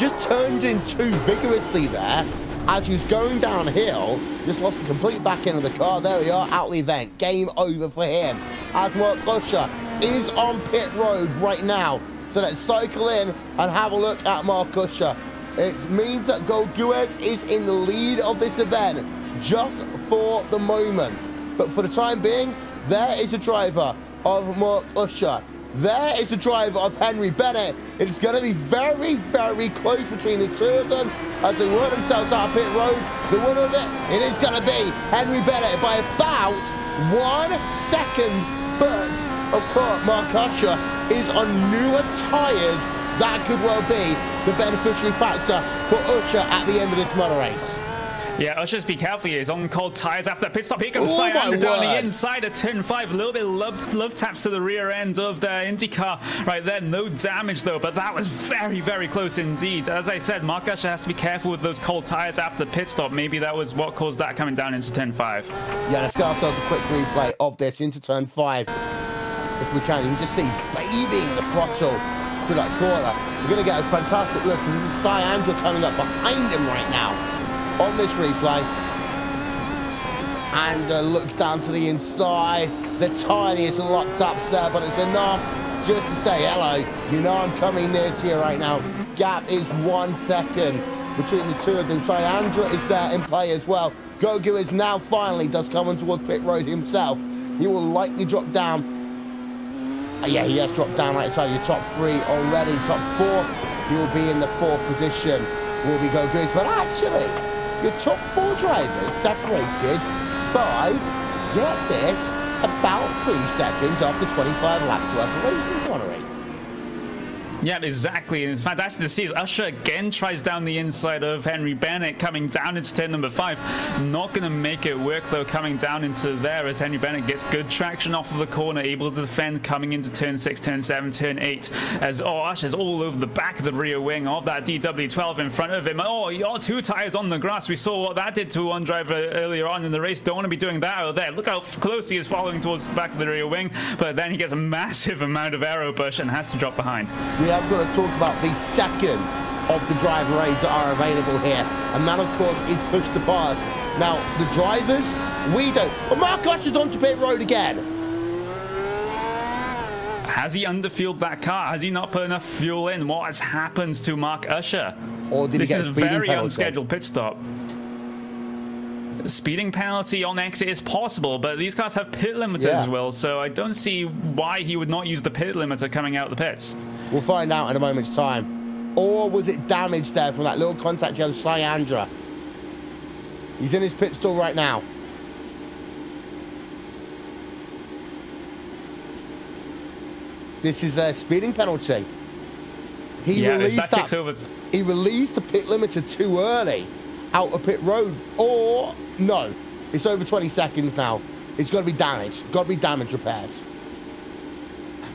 A: Just turned in 2 vigorously there as he was going downhill. Just lost the complete back end of the car. There we are, out of the event. Game over for him as Mark Usher is on pit road right now. So let's cycle in and have a look at Mark Usher. It means that Guez is in the lead of this event just for the moment. But for the time being, there is a driver of Mark Usher. There is a driver of Henry Bennett. It's going to be very, very close between the two of them as they work themselves out of pit road. The winner of it is going to be Henry Bennett by about 1 second. But, of course, Mark Usher is on newer tyres. That could well be the beneficiary factor for Usher at the end of this motor race.
D: Yeah, Usher's be careful here. He's on cold tires after that pit stop. Here comes
A: Oh,
D: Cyandur down
A: my
D: the
A: word.
D: inside of turn 5. A little bit of love taps to the rear end of the Indycar right there. No damage though, but that was very, very close indeed. As I said, Mark Usher has to be careful with those cold tires after the pit stop. Maybe that was what caused that coming down into turn 5.
A: Yeah, let's get ourselves a quick replay of this into turn 5. If we can, you can just see bathing the throttle through that corner. We're going to get a fantastic look because this is Cyandur coming up behind him right now on this replay, and looks down to the inside. The tiniest lock taps there, but it's enough just to say hello. You know I'm coming near to you right now. Gap is 1 second between the two of them. Cyandur is there in play as well. Gogu is now finally does come on towards pit road himself. He will likely drop down. Yeah, he has dropped down right inside your top 3 already. Top 4, he will be in the 4th position. Will be Gogu's, but actually, your top 4 drivers separated by, get this, about 3 seconds after 25 laps worth of racing, Connery.
D: Yeah, exactly. And it's fantastic to see as Usher again tries down the inside of Henry Bennett coming down into turn number 5. Not going to make it work though coming down into there as Henry Bennett gets good traction off of the corner, able to defend coming into turn 6, turn 7, turn 8 as Usher's all over the back of the rear wing of that DW12 in front of him. Oh, 2 tires on the grass. We saw what that did to one driver earlier on in the race. Don't want to be doing that out there. Look how close he is following towards the back of the rear wing, but then he gets a massive amount of aero push and has to drop behind.
A: We have got to talk about the second of the driver aids that are available here, and that of course is push to pass. Now the drivers, we don't. Well, Mark Usher's onto pit road again.
D: Has he underfueled that car? Has he not put enough fuel in? What has happened to Mark Usher?
A: Or did he get
D: This is a very unscheduled pit stop. Speeding penalty on exit is possible, but these cars have pit limiters as well, so I don't see why he would not use the pit limiter coming out the pits.
A: We'll find out in a moment's time. Or was it damage there from that little contact he had with Cyandur? He's in his pit stall right now. This is their speeding penalty. He released the pit limiter too early out of pit road. Or no, it's over 20 seconds now. It's got to be damage. Got to be damage repairs.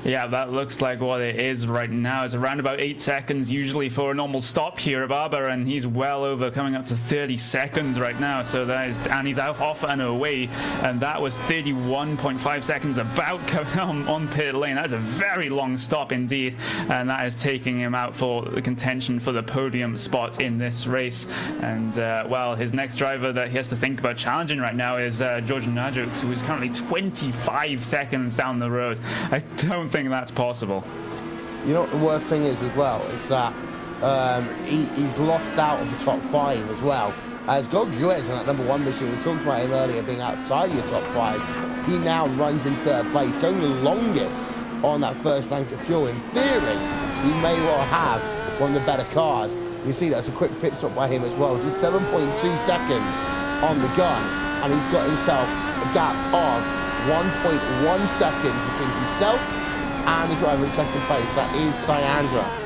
D: Yeah, that looks like what it is right now. It's around about 8 seconds usually for a normal stop here at Barber, and he's well over, coming up to 30 seconds right now. So that is, and he's off and away, and that was 31.5 seconds about coming on pit lane. That is a very long stop indeed, and that is taking him out for the contention for the podium spot in this race. And well, his next driver that he has to think about challenging right now is George Najuk, who is currently 25 seconds down the road. I don't think that's possible.
A: You know what the worst thing is as well? It's that he's lost out of the top 5 as well. As Gogu is in that number 1 mission, we talked about him earlier being outside your top 5. He now runs in 3rd place, going the longest on that first tank of fuel. In theory, he may well have one of the better cars. You see that's a quick pit stop by him as well. Just 7.2 seconds on the gun, and he's got himself a gap of 1.1 seconds between himself and the driver in 2nd place. That is Cyandur.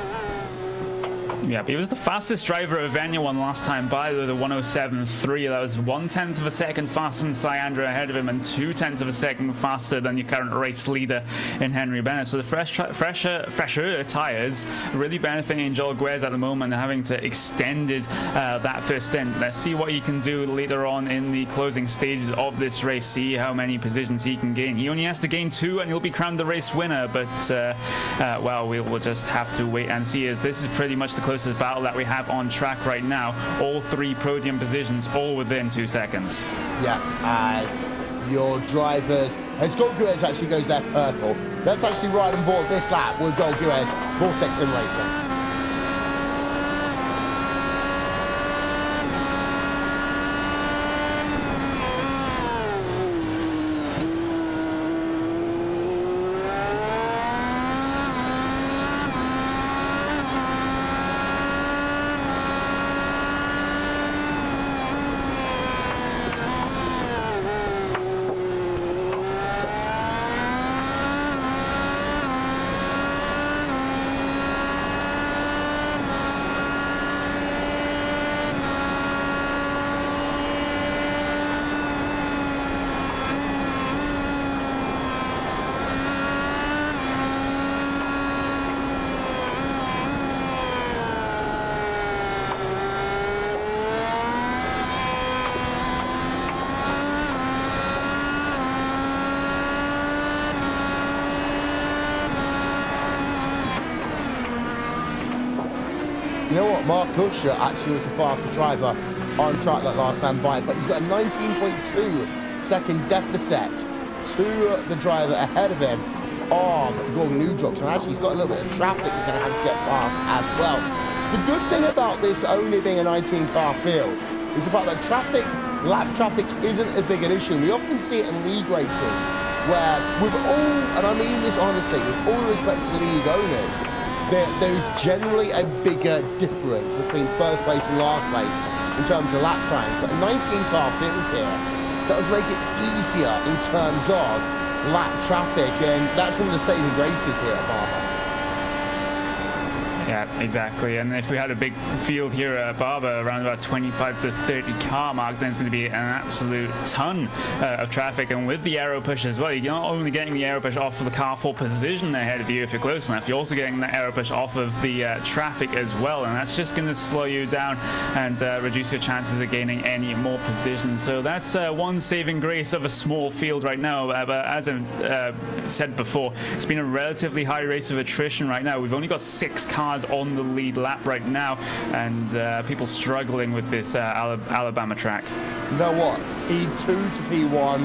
D: Yeah, but he was the fastest driver of anyone last time by the 107.3. That was 1/10 of a second faster than Cyandur ahead of him, and 2/10 of a second faster than your current race leader in Henry Bennett. So the fresher tires really benefiting Joel Guez at the moment, having to extended that first stint. Let's see what he can do later on in the closing stages of this race. See how many positions he can gain. He only has to gain 2 and he'll be crowned the race winner, but well, we'll just have to wait and see, as this is pretty much the closest battle that we have on track right now. All 3 podium positions, all within 2 seconds.
A: Yeah, as your drivers, as Goguez actually goes there purple. Let's actually ride on board this lap with Goguez, Vortex Sim Racing. Mark Usher actually was the faster driver on track that last time by, but he's got a 19.2 second deficit to the driver ahead of him of Gordon Newdrops, and actually he's got a little bit of traffic he's going to have to get past as well. The good thing about this only being a 19-car field is the fact that lap traffic isn't as big an issue. We often see it in league races where, with all, and I mean this honestly, with all respect to league owners, there is generally a bigger difference between first place and last place in terms of lap times. But a 19-car field here does make it easier in terms of lap traffic, and that's one of the saving graces here at Barber.
D: Yeah, exactly. And if we had a big field here at Barber, around about 25 to 30 car mark, then it's going to be an absolute ton of traffic. And with the aero push as well, you're not only getting the aero push off of the car for position ahead of you if you're close enough, you're also getting the aero push off of the traffic as well. And that's just going to slow you down and reduce your chances of gaining any more position. So that's one saving grace of a small field right now. But as I said before, it's been a relatively high rate of attrition right now. We've only got 6 cars on the lead lap right now, and people struggling with this Alabama track.
A: You know what? P2 to P1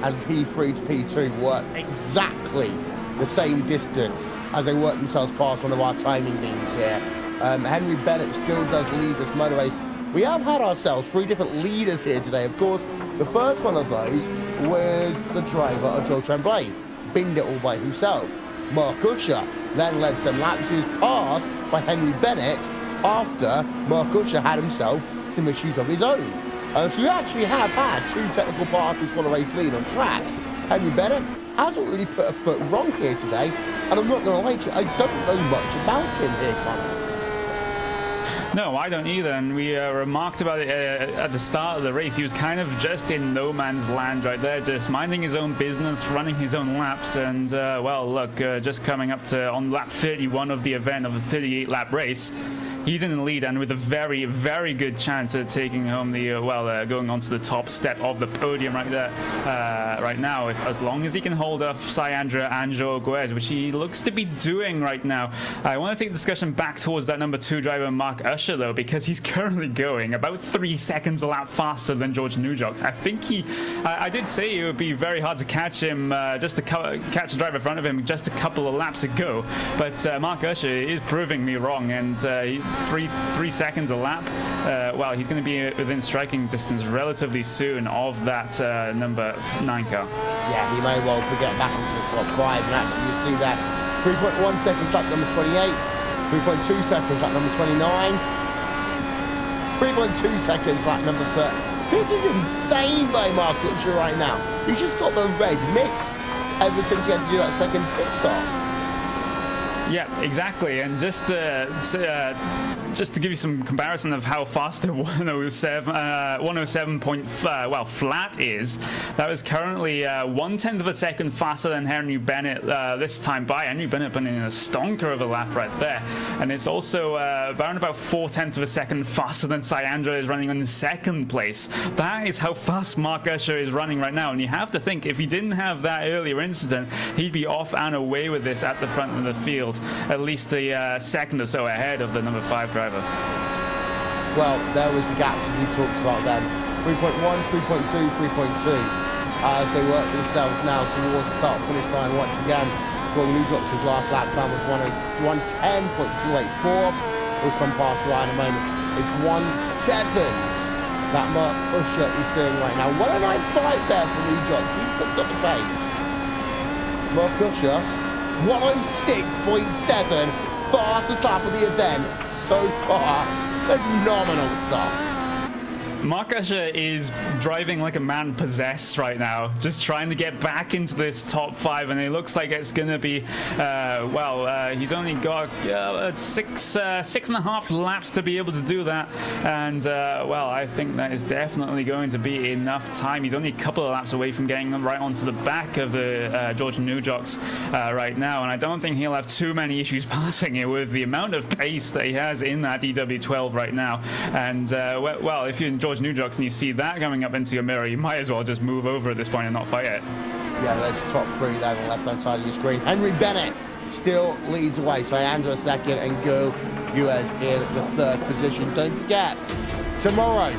A: and P3 to P2 work exactly the same distance as they work themselves past one of our timing beams here. Henry Bennett still does lead this motor race. We have had ourselves 3 different leaders here today. Of course, the first one of those was the driver of Joe Tremblay. Binned it all by himself. Mark Usher then led some laps. He was passed by Henry Bennett after Mark Usher had himself some issues of his own. So you actually have had 2 technical passes for the race lead on track. Henry Bennett hasn't really put a foot wrong here today, and I'm not going to lie to you, I don't know much about him here, Connor.
D: No, I don't either, and we remarked about it at the start of the race. He was kind of just in no man's land right there, just minding his own business, running his own laps, and well, look, just coming up to on lap 31 of the event of a 38-lap race. He's in the lead and with a very, very good chance at taking home the, going onto the top step of the podium right there, right now, as long as he can hold off Sayandra and Joe Guez, which he looks to be doing right now. I want to take the discussion back towards that number 2 driver, Mark Usher, though, because he's currently going about 3 seconds a lap faster than George Newjox. I think I did say it would be very hard to catch him, just to catch a driver in front of him just a couple of laps ago, but Mark Usher is proving me wrong, and 3 seconds a lap. Well, he's going to be within striking distance relatively soon of that number 9 car.
A: Yeah, he may well get back into the top 5, and actually you see that 3.1 seconds lap number 28, 3.2 seconds lap number 29, 3.2 seconds lap number 30. This is insane by Mark Usher right now. He's just got the red mist ever since he had to do that second pit stop.
D: Yeah, exactly, and just to give you some comparison of how fast the 107 flat is, that was currently 1/10 of a second faster than Henry Bennett this time by. Henry Bennett putting in a stonker of a lap right there, and it's also around about 4/10 of a second faster than Sayandra is running in second place. That is how fast Mark Usher is running right now, and you have to think if he didn't have that earlier incident, he'd be off and away with this at the front of the field, at least a second or so ahead of the number 5 driver.
A: Well, there was the gaps we talked about then. 3.1, 3.2, 3.2. As they work themselves now towards the start-finish line once again. Gordon Newdrops' last lap time was 110.284. We'll come past the line in a moment. It's 1/7 that Mark Usher is doing right now. 109.5 there for Newdrops. He's picked up the pace. Mark Usher, 106.7. Fastest lap of the event so far. Phenomenal stuff.
D: Mark Usher is driving like a man possessed right now, just trying to get back into this top 5, and it looks like it's going to be, he's only got 6.5 laps to be able to do that, and, I think that is definitely going to be enough time. He's only a couple of laps away from getting right onto the back of the George Newjox right now, and I don't think he'll have too many issues passing it with the amount of pace that he has in that DW12 right now, and, if you enjoy George Newjox and you see that coming up into your mirror, you might as well just move over at this point and not fight it.
A: Yeah, there's the top 3 there on the left-hand side of your screen. Henry Bennett still leads away. Sayandra second and Go Guez in the 3rd position. Don't forget, tomorrow,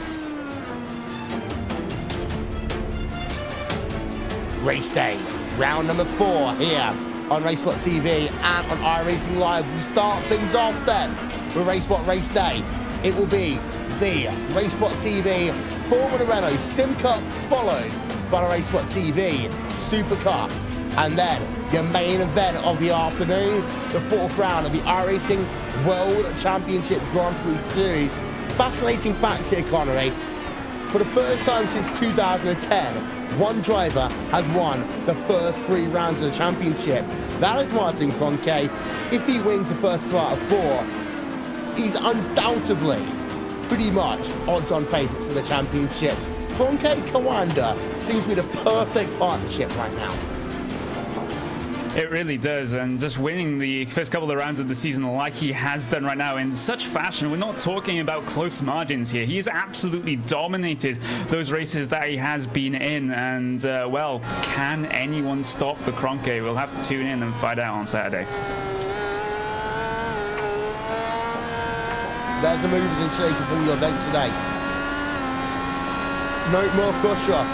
A: race day, round number 4 here on RaceSpotTV and on iRacingLive. We start things off then with RaceSpot Race Day. It will be the RaceSpotTV Formula Renault Sim Cup, followed by the RaceSpotTV Super Cup. And then your main event of the afternoon, the 4th round of the iRacing World Championship Grand Prix Series. Fascinating fact here, Connery. For the first time since 2010, one driver has won the first 3 rounds of the championship. That is Martin Kroenke. If he wins the first 4 out of 4, he's undoubtedly pretty much odds-on favourite for the championship. Kroenke-Kawanda seems to be the perfect partnership right now.
D: It really does, and just winning the first couple of rounds of the season like he has done right now in such fashion. We're not talking about close margins here. He has absolutely dominated those races that he has been in, and well, can anyone stop the Kroenke? We'll have to tune in and find out on Saturday.
A: There's the movers and shakers from your event today. No more Kusher,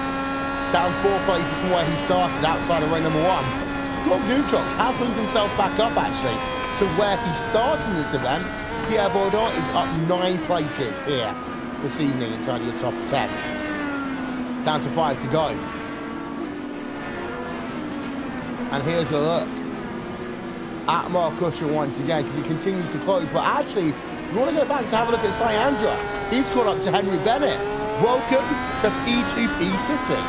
A: down 4 places from where he started outside of ring number 1. Neutron has moved himself back up actually to where he started this event. Pierre Bourdon is up 9 places here this evening inside your top 10. Down to 5 to go. And here's a look at Mark Kusher once again, because he continues to close. But actually, we want to go back to have a look at Syandra. He's caught up to Henry Bennett. Welcome to P2P City.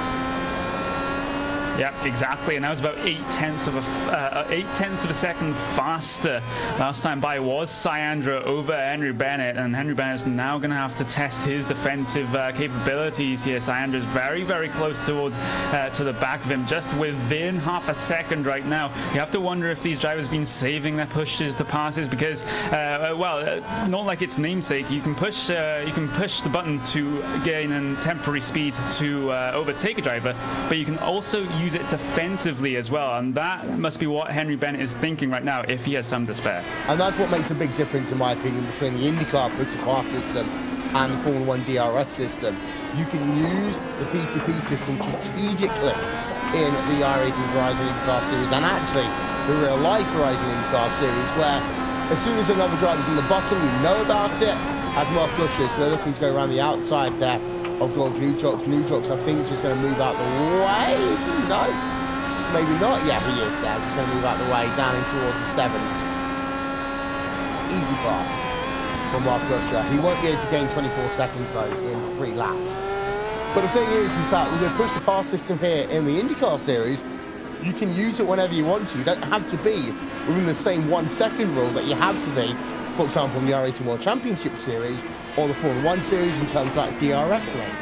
D: Yeah, exactly, and that was about 8/10 of a second faster. Last time by was Syandra over Henry Bennett, and Henry Bennett's now going to have to test his defensive capabilities here. Syandra's very, very close to the back of him, just within half a second right now. You have to wonder if these drivers have been saving their pushes to passes, because, well, not like its namesake. You can push the button to gain a temporary speed to overtake a driver, but you can also use it defensively as well, and that must be what Henry Bennett is thinking right now if he has some to spare.
A: And that's what makes a big difference, in my opinion, between the Indycar push-to-pass system and the Formula 1 DRS system. You can use the P2P system strategically in the iRacing Verizon Indycar Series, and actually the real-life Verizon Indycar Series, where as soon as another driver's in the bottom, we know about it, as Mark Kusher, so they're looking to go around the outside there of Gold Nutrox. Nutrox, I think, is just going to move out the way. Is he? No? Maybe not. Yeah, he is there. Just going to move out the way, down in towards the 7s. Easy pass from Mark Kusher. He won't be able to gain 24 seconds, though, in 3 laps. But the thing is that with the push-to-pass system here in the IndyCar Series, you can use it whenever you want to. You don't have to be within the same 1-second rule that you have to be, for example, in the iRacing World Championship Series or the Formula 1 Series in terms of like DRS range.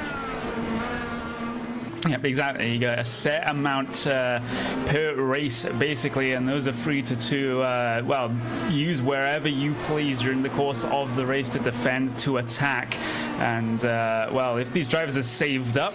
D: Yep, exactly. You get a set amount per race, basically, and those are free to well, use wherever you please during the course of the race to defend, to attack. And, well, if these drivers are saved up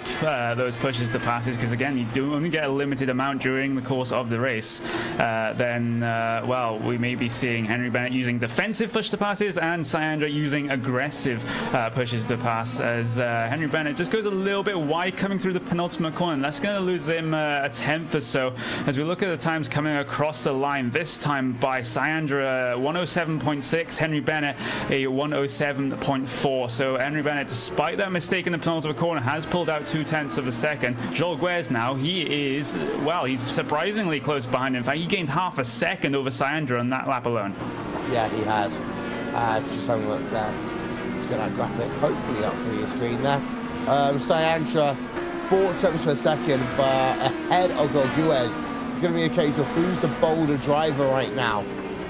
D: those pushes to passes, because, again, you do only get a limited amount during the course of the race, then, well, we may be seeing Henry Bennett using defensive push to passes and Syandra using aggressive pushes to pass, as Henry Bennett just goes a little bit wide coming through the penultimate corner. That's going to lose him a 10th or so. As we look at the times coming across the line, this time by Syandra 107.6, Henry Bennett a 107.4. So Henry Bennett, despite that mistake in the penultimate corner, has pulled out 0.2 of a second. Joel Guez now, he is, well, he's surprisingly close behind him. In fact, he gained half a second over Syandra on that lap alone.
A: Yeah, he has. Just having a look there. Let's get that graphic hopefully up for your screen there. Syandra 0.4 per second, but ahead of Guez. It's going to be a case of who's the bolder driver right now.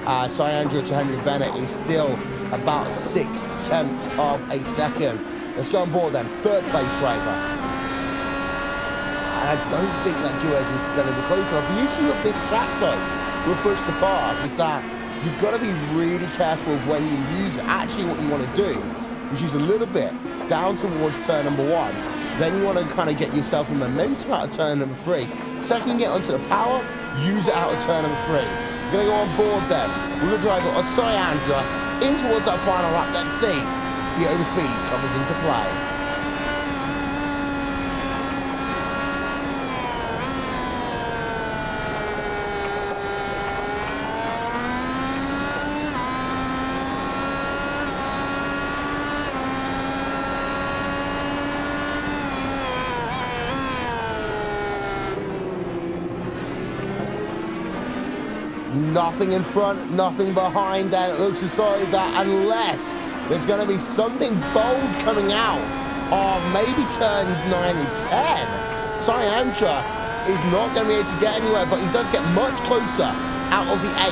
A: Syandra to Henry Bennett is still about 0.6 of a second. Let's go on board then. 3rd place driver. And I don't think that Guez is going to be close enough. The issue of this track, though, with push to pass, is that you've got to be really careful of when you use actually what you want to do, which is a little bit down towards turn number 1. Then you want to kind of get yourself a momentum out of turn number 3. Second, get onto the power, use it out of turn number 3. We're going to go on board then with the driver of Syandra in towards that final lap. Let's see if the overspeed comes into play. Nothing in front, nothing behind, and it looks as though that unless there's going to be something bold coming out of maybe turns 9 and 10, Cyandra is not going to be able to get anywhere, but he does get much closer out of the 8.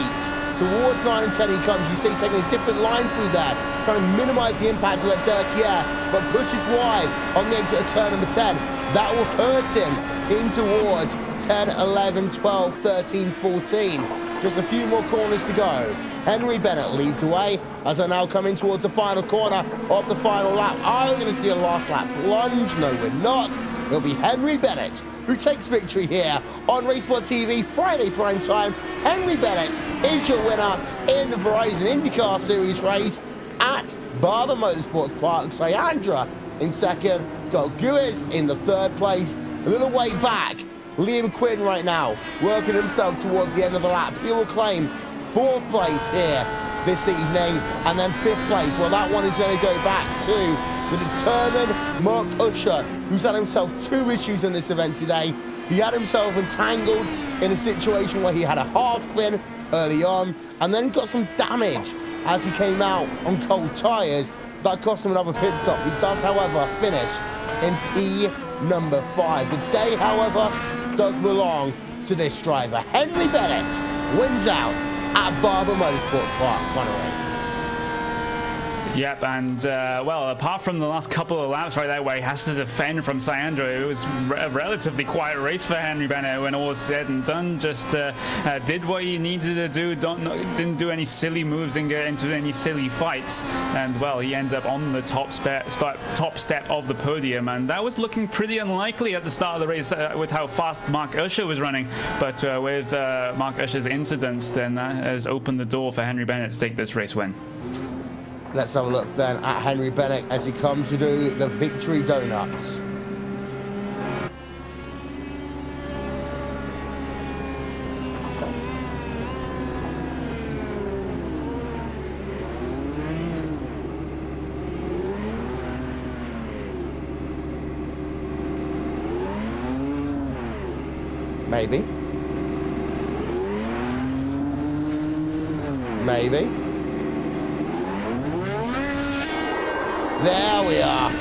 A: Towards 9 and 10 he comes. You see taking a different line through there, trying to minimize the impact of that dirty air, but pushes wide on the exit of turn number 10. That will hurt him in towards 10, 11, 12, 13, 14. Just a few more corners to go. Henry Bennett leads away as I now come in towards the final corner of the final lap. Are we going to see a last lap plunge? No, we're not. It'll be Henry Bennett who takes victory here on RaceSpotTV Friday prime time. Henry Bennett is your winner in the Verizon Indycar Series race at Barber Motorsports Park. Cyandra in second. Got Guiz in the third place. A little way back. Liam Quinn right now working himself towards the end of the lap. He will claim 4th place here this evening, and then 5th place. Well, that one is going to go back to the determined Mark Usher, who's had himself 2 issues in this event today. He had himself entangled in a situation where he had a half spin early on, and then got some damage as he came out on cold tyres. That cost him another pit stop. He does, however, finish in P number 5. The day, however, does belong to this driver. Henry Bennett wins out at Barber Motorsports Park, Monterey.
D: Yep, and well, apart from the last couple of laps right there where he has to defend from Cyandra, it was a relatively quiet race for Henry Bennett when all was said and done. Just did what he needed to do, didn't do any silly moves, didn't get into any silly fights, and well, he ends up on the top step of the podium, and that was looking pretty unlikely at the start of the race with how fast Mark Usher was running, but with Mark Usher's incidents, then that has opened the door for Henry Bennett to take this race win.
A: Let's have a look then at Henry Bennett as he comes to do the victory donuts. Maybe. Maybe. There we are.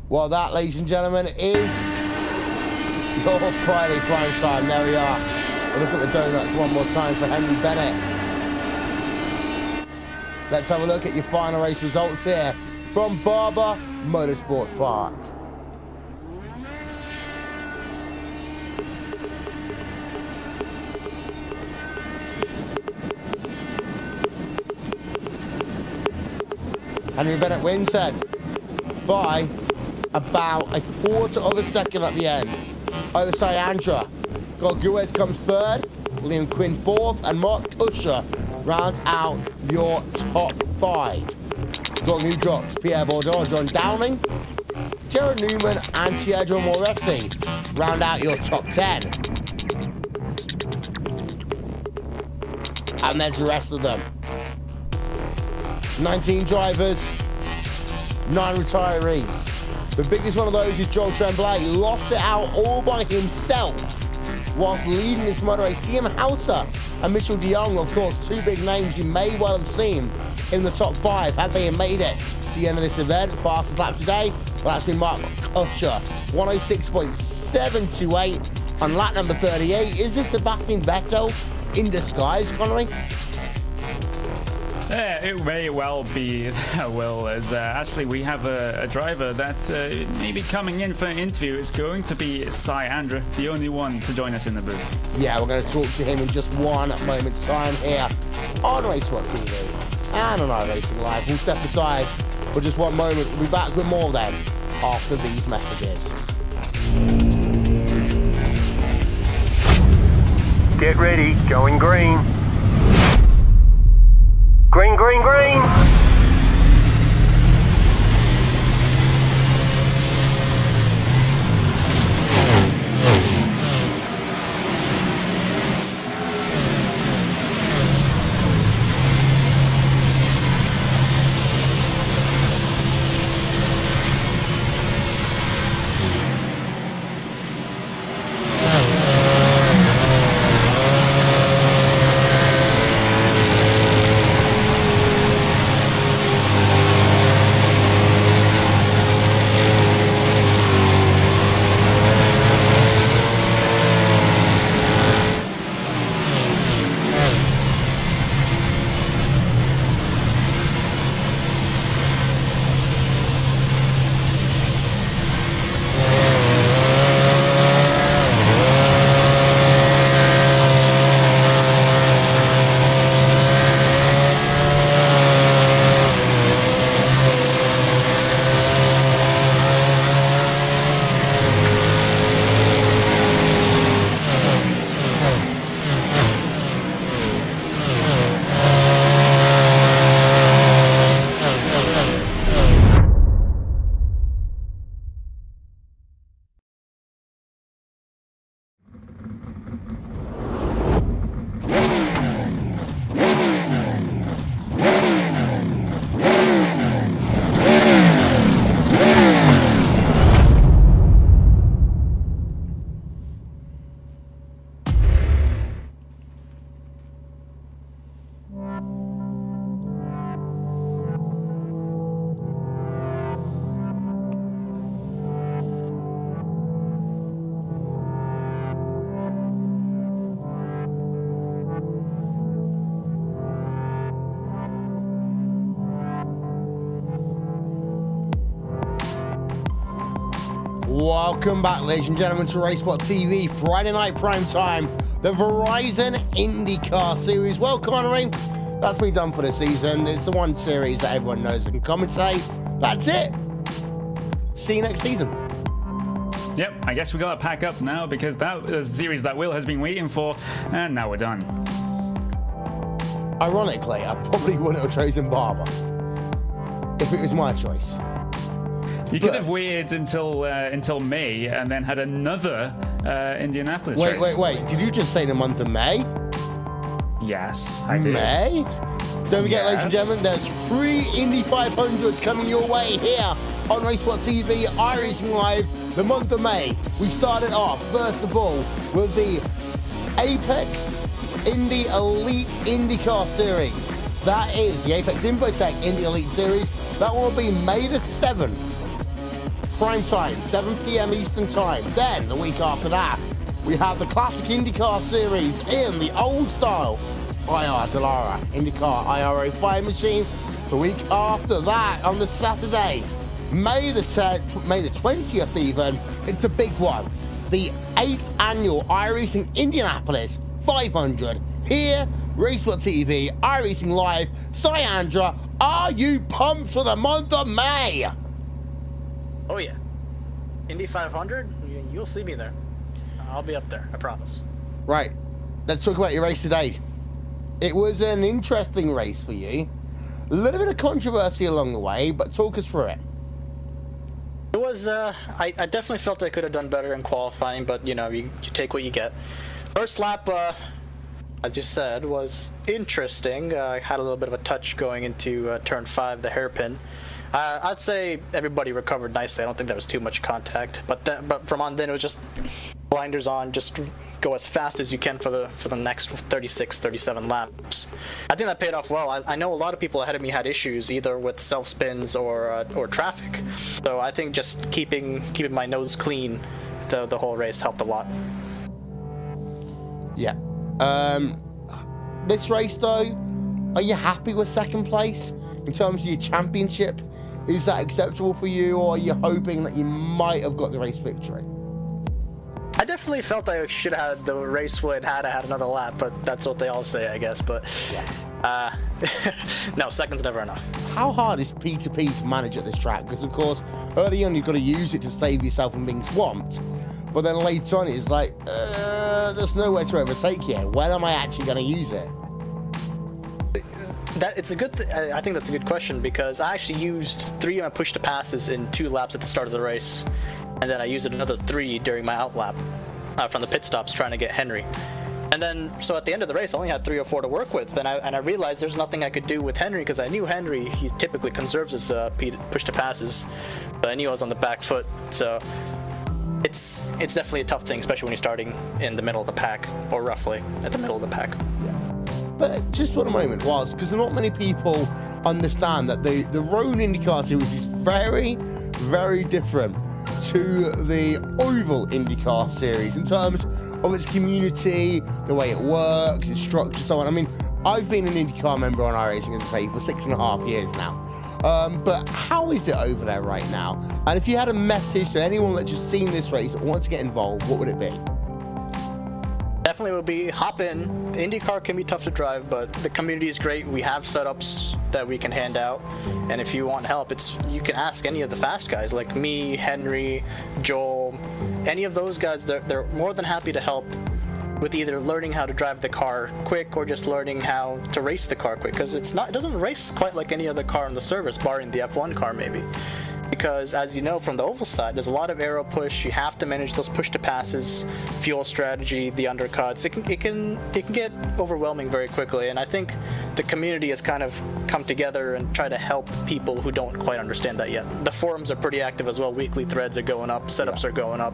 A: Well, that, ladies and gentlemen, is your Friday prime time. There we are. We'll look at the donuts one more time for Henry Bennett. Let's have a look at your final race results here from Barber Motorsports Park. Henry Bennett wins then by about a quarter of a second at the end over Cyandra. Guiz comes 3rd, Liam Quinn 4th, and Mark Usher rounds out your top 5. Got new drops: Pierre Bourdon, John Downing, Jared Newman, and Tiedro Moresi round out your top 10. And there's the rest of them. 19 drivers, 9 retirees. The biggest one of those is Joel Tremblay. He lost it out all by himself whilst leading this motor race. TM Hauser and Mitchell de Jong, of course, 2 big names you may well have seen in the top 5 had they made it to the end of this event. Fastest lap today, well, that's been Mark Usher, 106.728 on lap number 38. Is this Sebastian Vettel in disguise, Connery?
D: It may well be, Will, as actually we have a driver that may be coming in for an interview. It's going to be Andra, the only one to join us in the booth.
A: Yeah, we're going to talk to him in just one moment's time here on RaceSpotTV and on iRacingLive. We'll step aside for just one moment. We'll be back with more of them after these messages.
E: Get ready, going green. Green, green, green!
A: Welcome back, ladies and gentlemen, to RaceSpotTV, Friday night prime time, the Verizon Indycar series. Well, Connery, that's me done for the season. It's the one series that everyone knows and can commentate. That's it. See you next season.
D: Yep, I guess we gotta pack up now because that was a series that Will has been waiting for, and now we're done.
A: Ironically, I probably wouldn't have chosen Barber if it was my choice.
D: You could have waited until May and then had another Indianapolis race.
A: Wait. Did you just say the month of May?
D: Yes, I did.
A: May? Don't forget, ladies and gentlemen, there's 3 Indy 500s coming your way here on RaceSpotTV, iRacingLive, the month of May. We started off, first of all, with the Apex Indy Elite IndyCar Series. That is the Apex Infotech Indy Elite Series. That will be May the 7th. Prime time, 7 p.m. Eastern time. Then, the week after that, we have the Classic IndyCar Series in the old style IR Dallara IndyCar IR05 machine. The week after that, on the Saturday, May the 20th even, it's a big one. The 8th annual iRacing Indianapolis 500 here, RaceSpotTV, iRacingLive. Andra, are you pumped for the month of May?
F: Oh yeah, Indy 500, you'll see me there. I'll be up there, I promise.
A: Right, let's talk about your race today. It was an interesting race for you. A little bit of controversy along the way, but talk us through it.
F: It was, I definitely felt I could have done better in qualifying, but you know, you take what you get. First lap, as you said, was interesting. I had a little bit of a touch going into turn 5, the hairpin. I'd say everybody recovered nicely. I don't think there was too much contact, but from on then it was just blinders on, just go as fast as you can for the next 36, 37 laps. I think that paid off well. I know a lot of people ahead of me had issues either with self spins or traffic, so I think just keeping my nose clean the whole race helped a lot.
A: Yeah. This race though, are you happy with second place in terms of your championship? Is that acceptable for you, or are you hoping that you might have got the race victory?
F: I definitely felt I should have had the race win had I had another lap, but that's what they all say, I guess. But no, second's never enough.
A: How hard is P2P to manage at this track? Because of course, early on you've got to use it to save yourself from being swamped, but then later on it's like, there's nowhere to overtake you. When am I actually going to use it?
F: It's a good. I think that's a good question, because I actually used 3 of my push to passes in 2 laps at the start of the race, and then I used another 3 during my out lap from the pit stops trying to get Henry. And then, so at the end of the race, I only had 3 or 4 to work with, and I realized there's nothing I could do with Henry, because I knew Henry, he typically conserves his push to passes, but I knew I was on the back foot, so it's definitely a tough thing, especially when you're starting in the middle of the pack, or roughly at the middle of the pack.
A: Yeah. But just for a moment, because not many people understand that the Road IndyCar Series is very, very different to the Oval IndyCar Series in terms of its community, the way it works, its structure, so on. I mean, I've been an IndyCar member on iRacing, as I say, for 6.5 years now. But how is it over there right now? And if you had a message to anyone that's just seen this race that wants to get involved, what would it be?
F: Definitely will be hop in. The IndyCar can be tough to drive, but the community is great. We have setups that we can hand out, and if you want help, you can ask any of the fast guys like me, Henry, Joel, any of those guys. They're more than happy to help with either learning how to drive the car quick or just learning how to race the car quick, because it doesn't race quite like any other car in the service, barring the F1 car maybe. Because as you know, from the oval side, there's a lot of aero push. You have to manage those push to passes, fuel strategy, the undercuts. It can get overwhelming very quickly, and I think the community has kind of come together and try to help people who don't quite understand that yet. The forums are pretty active as well. Weekly threads are going up, setups are going up.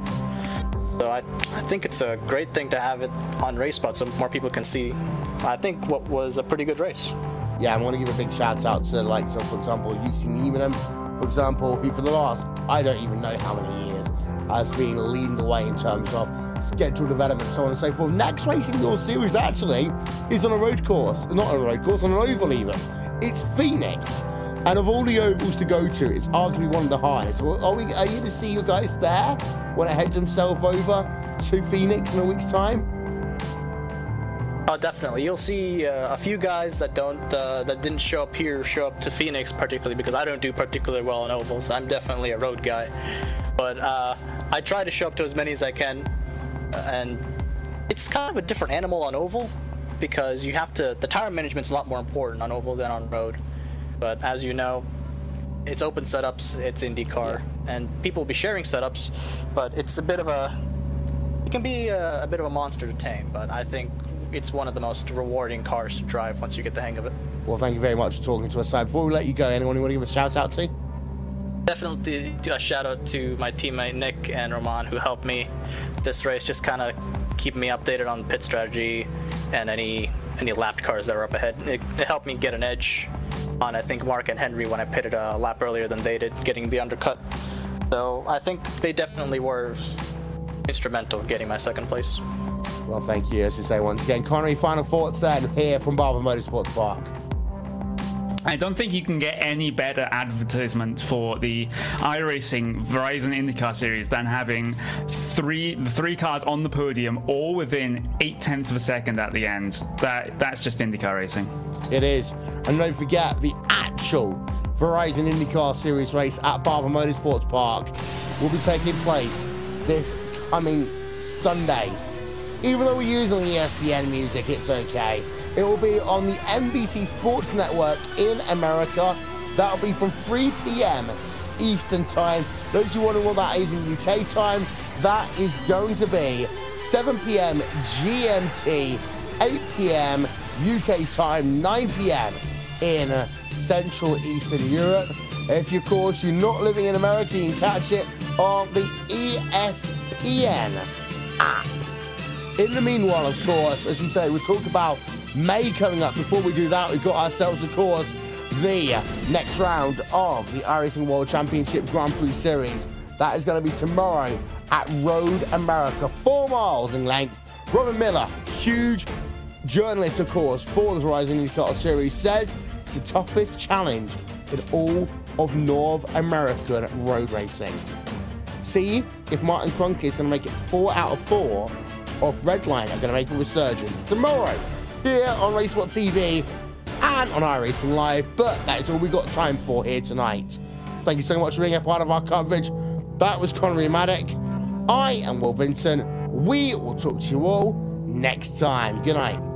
F: So I think it's a great thing to have it on RaceSpot so more people can see, I think, what was a pretty good race.
A: Yeah, I want to give a big shout out to, like, so for example, UC Niemann, for example, who for the last, I don't even know how many years, has been leading the way in terms of schedule development, so on and so forth. Next race in your series actually is on a road course, not on a road course, on an oval even. It's Phoenix, and of all the ovals to go to, it's arguably one of the highest. Are you going to see you guys there when it heads himself over to Phoenix in a week's time?
F: Oh, definitely. You'll see a few guys that didn't show up here show up to Phoenix, particularly because I don't do particularly well on ovals. I'm definitely a road guy, but I try to show up to as many as I can, and it's kind of a different animal on oval because you have to. The tire management's a lot more important on oval than on road. But as you know, it's open setups, it's IndyCar, and people will be sharing setups, but it's a bit of a. It can be a bit of a monster to tame, but I think it's one of the most rewarding cars to drive once you get the hang of it.
A: Well, thank you very much for talking to us. Before we let you go, anyone you want to give a shout out to?
F: Definitely a shout out to my teammate Nick and Roman, who helped me this race, just kind of keep me updated on pit strategy and any lapped cars that were up ahead. It helped me get an edge on, I think, Mark and Henry when I pitted a lap earlier than they did, getting the undercut. So I think they definitely were instrumental in getting my second place.
A: Well, thank you, as you say once again. Connery, final thoughts then here from Barber Motorsports Park.
D: I don't think you can get any better advertisement for the iRacing Verizon IndyCar Series than having the three cars on the podium, all within 0.8 of a second at the end. That's just IndyCar racing.
A: It is. And don't forget, the actual Verizon IndyCar Series race at Barber Motorsports Park will be taking place this coming Sunday. Even though we're using the ESPN music, it's okay. It will be on the NBC Sports Network in America. That'll be from 3 p.m. Eastern Time. Those who wonder what that is in UK time, that is going to be 7 p.m. GMT, 8 p.m. UK time, 9 p.m. in Central Eastern Europe. If, of course, you're not living in America, you can catch it on the ESPN app. In the meanwhile, of course, as you say, we talked about May coming up. Before we do that, we've got ourselves, of course, the next round of the iRacing World Championship Grand Prix Series. That is going to be tomorrow at Road America, 4 miles in length. Robin Miller, huge journalist, of course, for the Verizon Indycar series, says it's the toughest challenge in all of North American road racing. See if Martin Cronk is going to make it 4 out of 4, or if Redline are going to make a resurgence tomorrow here on RaceSpotTV and on iRacingLive. But that is all we got time for here tonight. Thank you so much for being a part of our coverage. That was Connery Maddock. I am Will Vincent. We will talk to you all next time. Good night.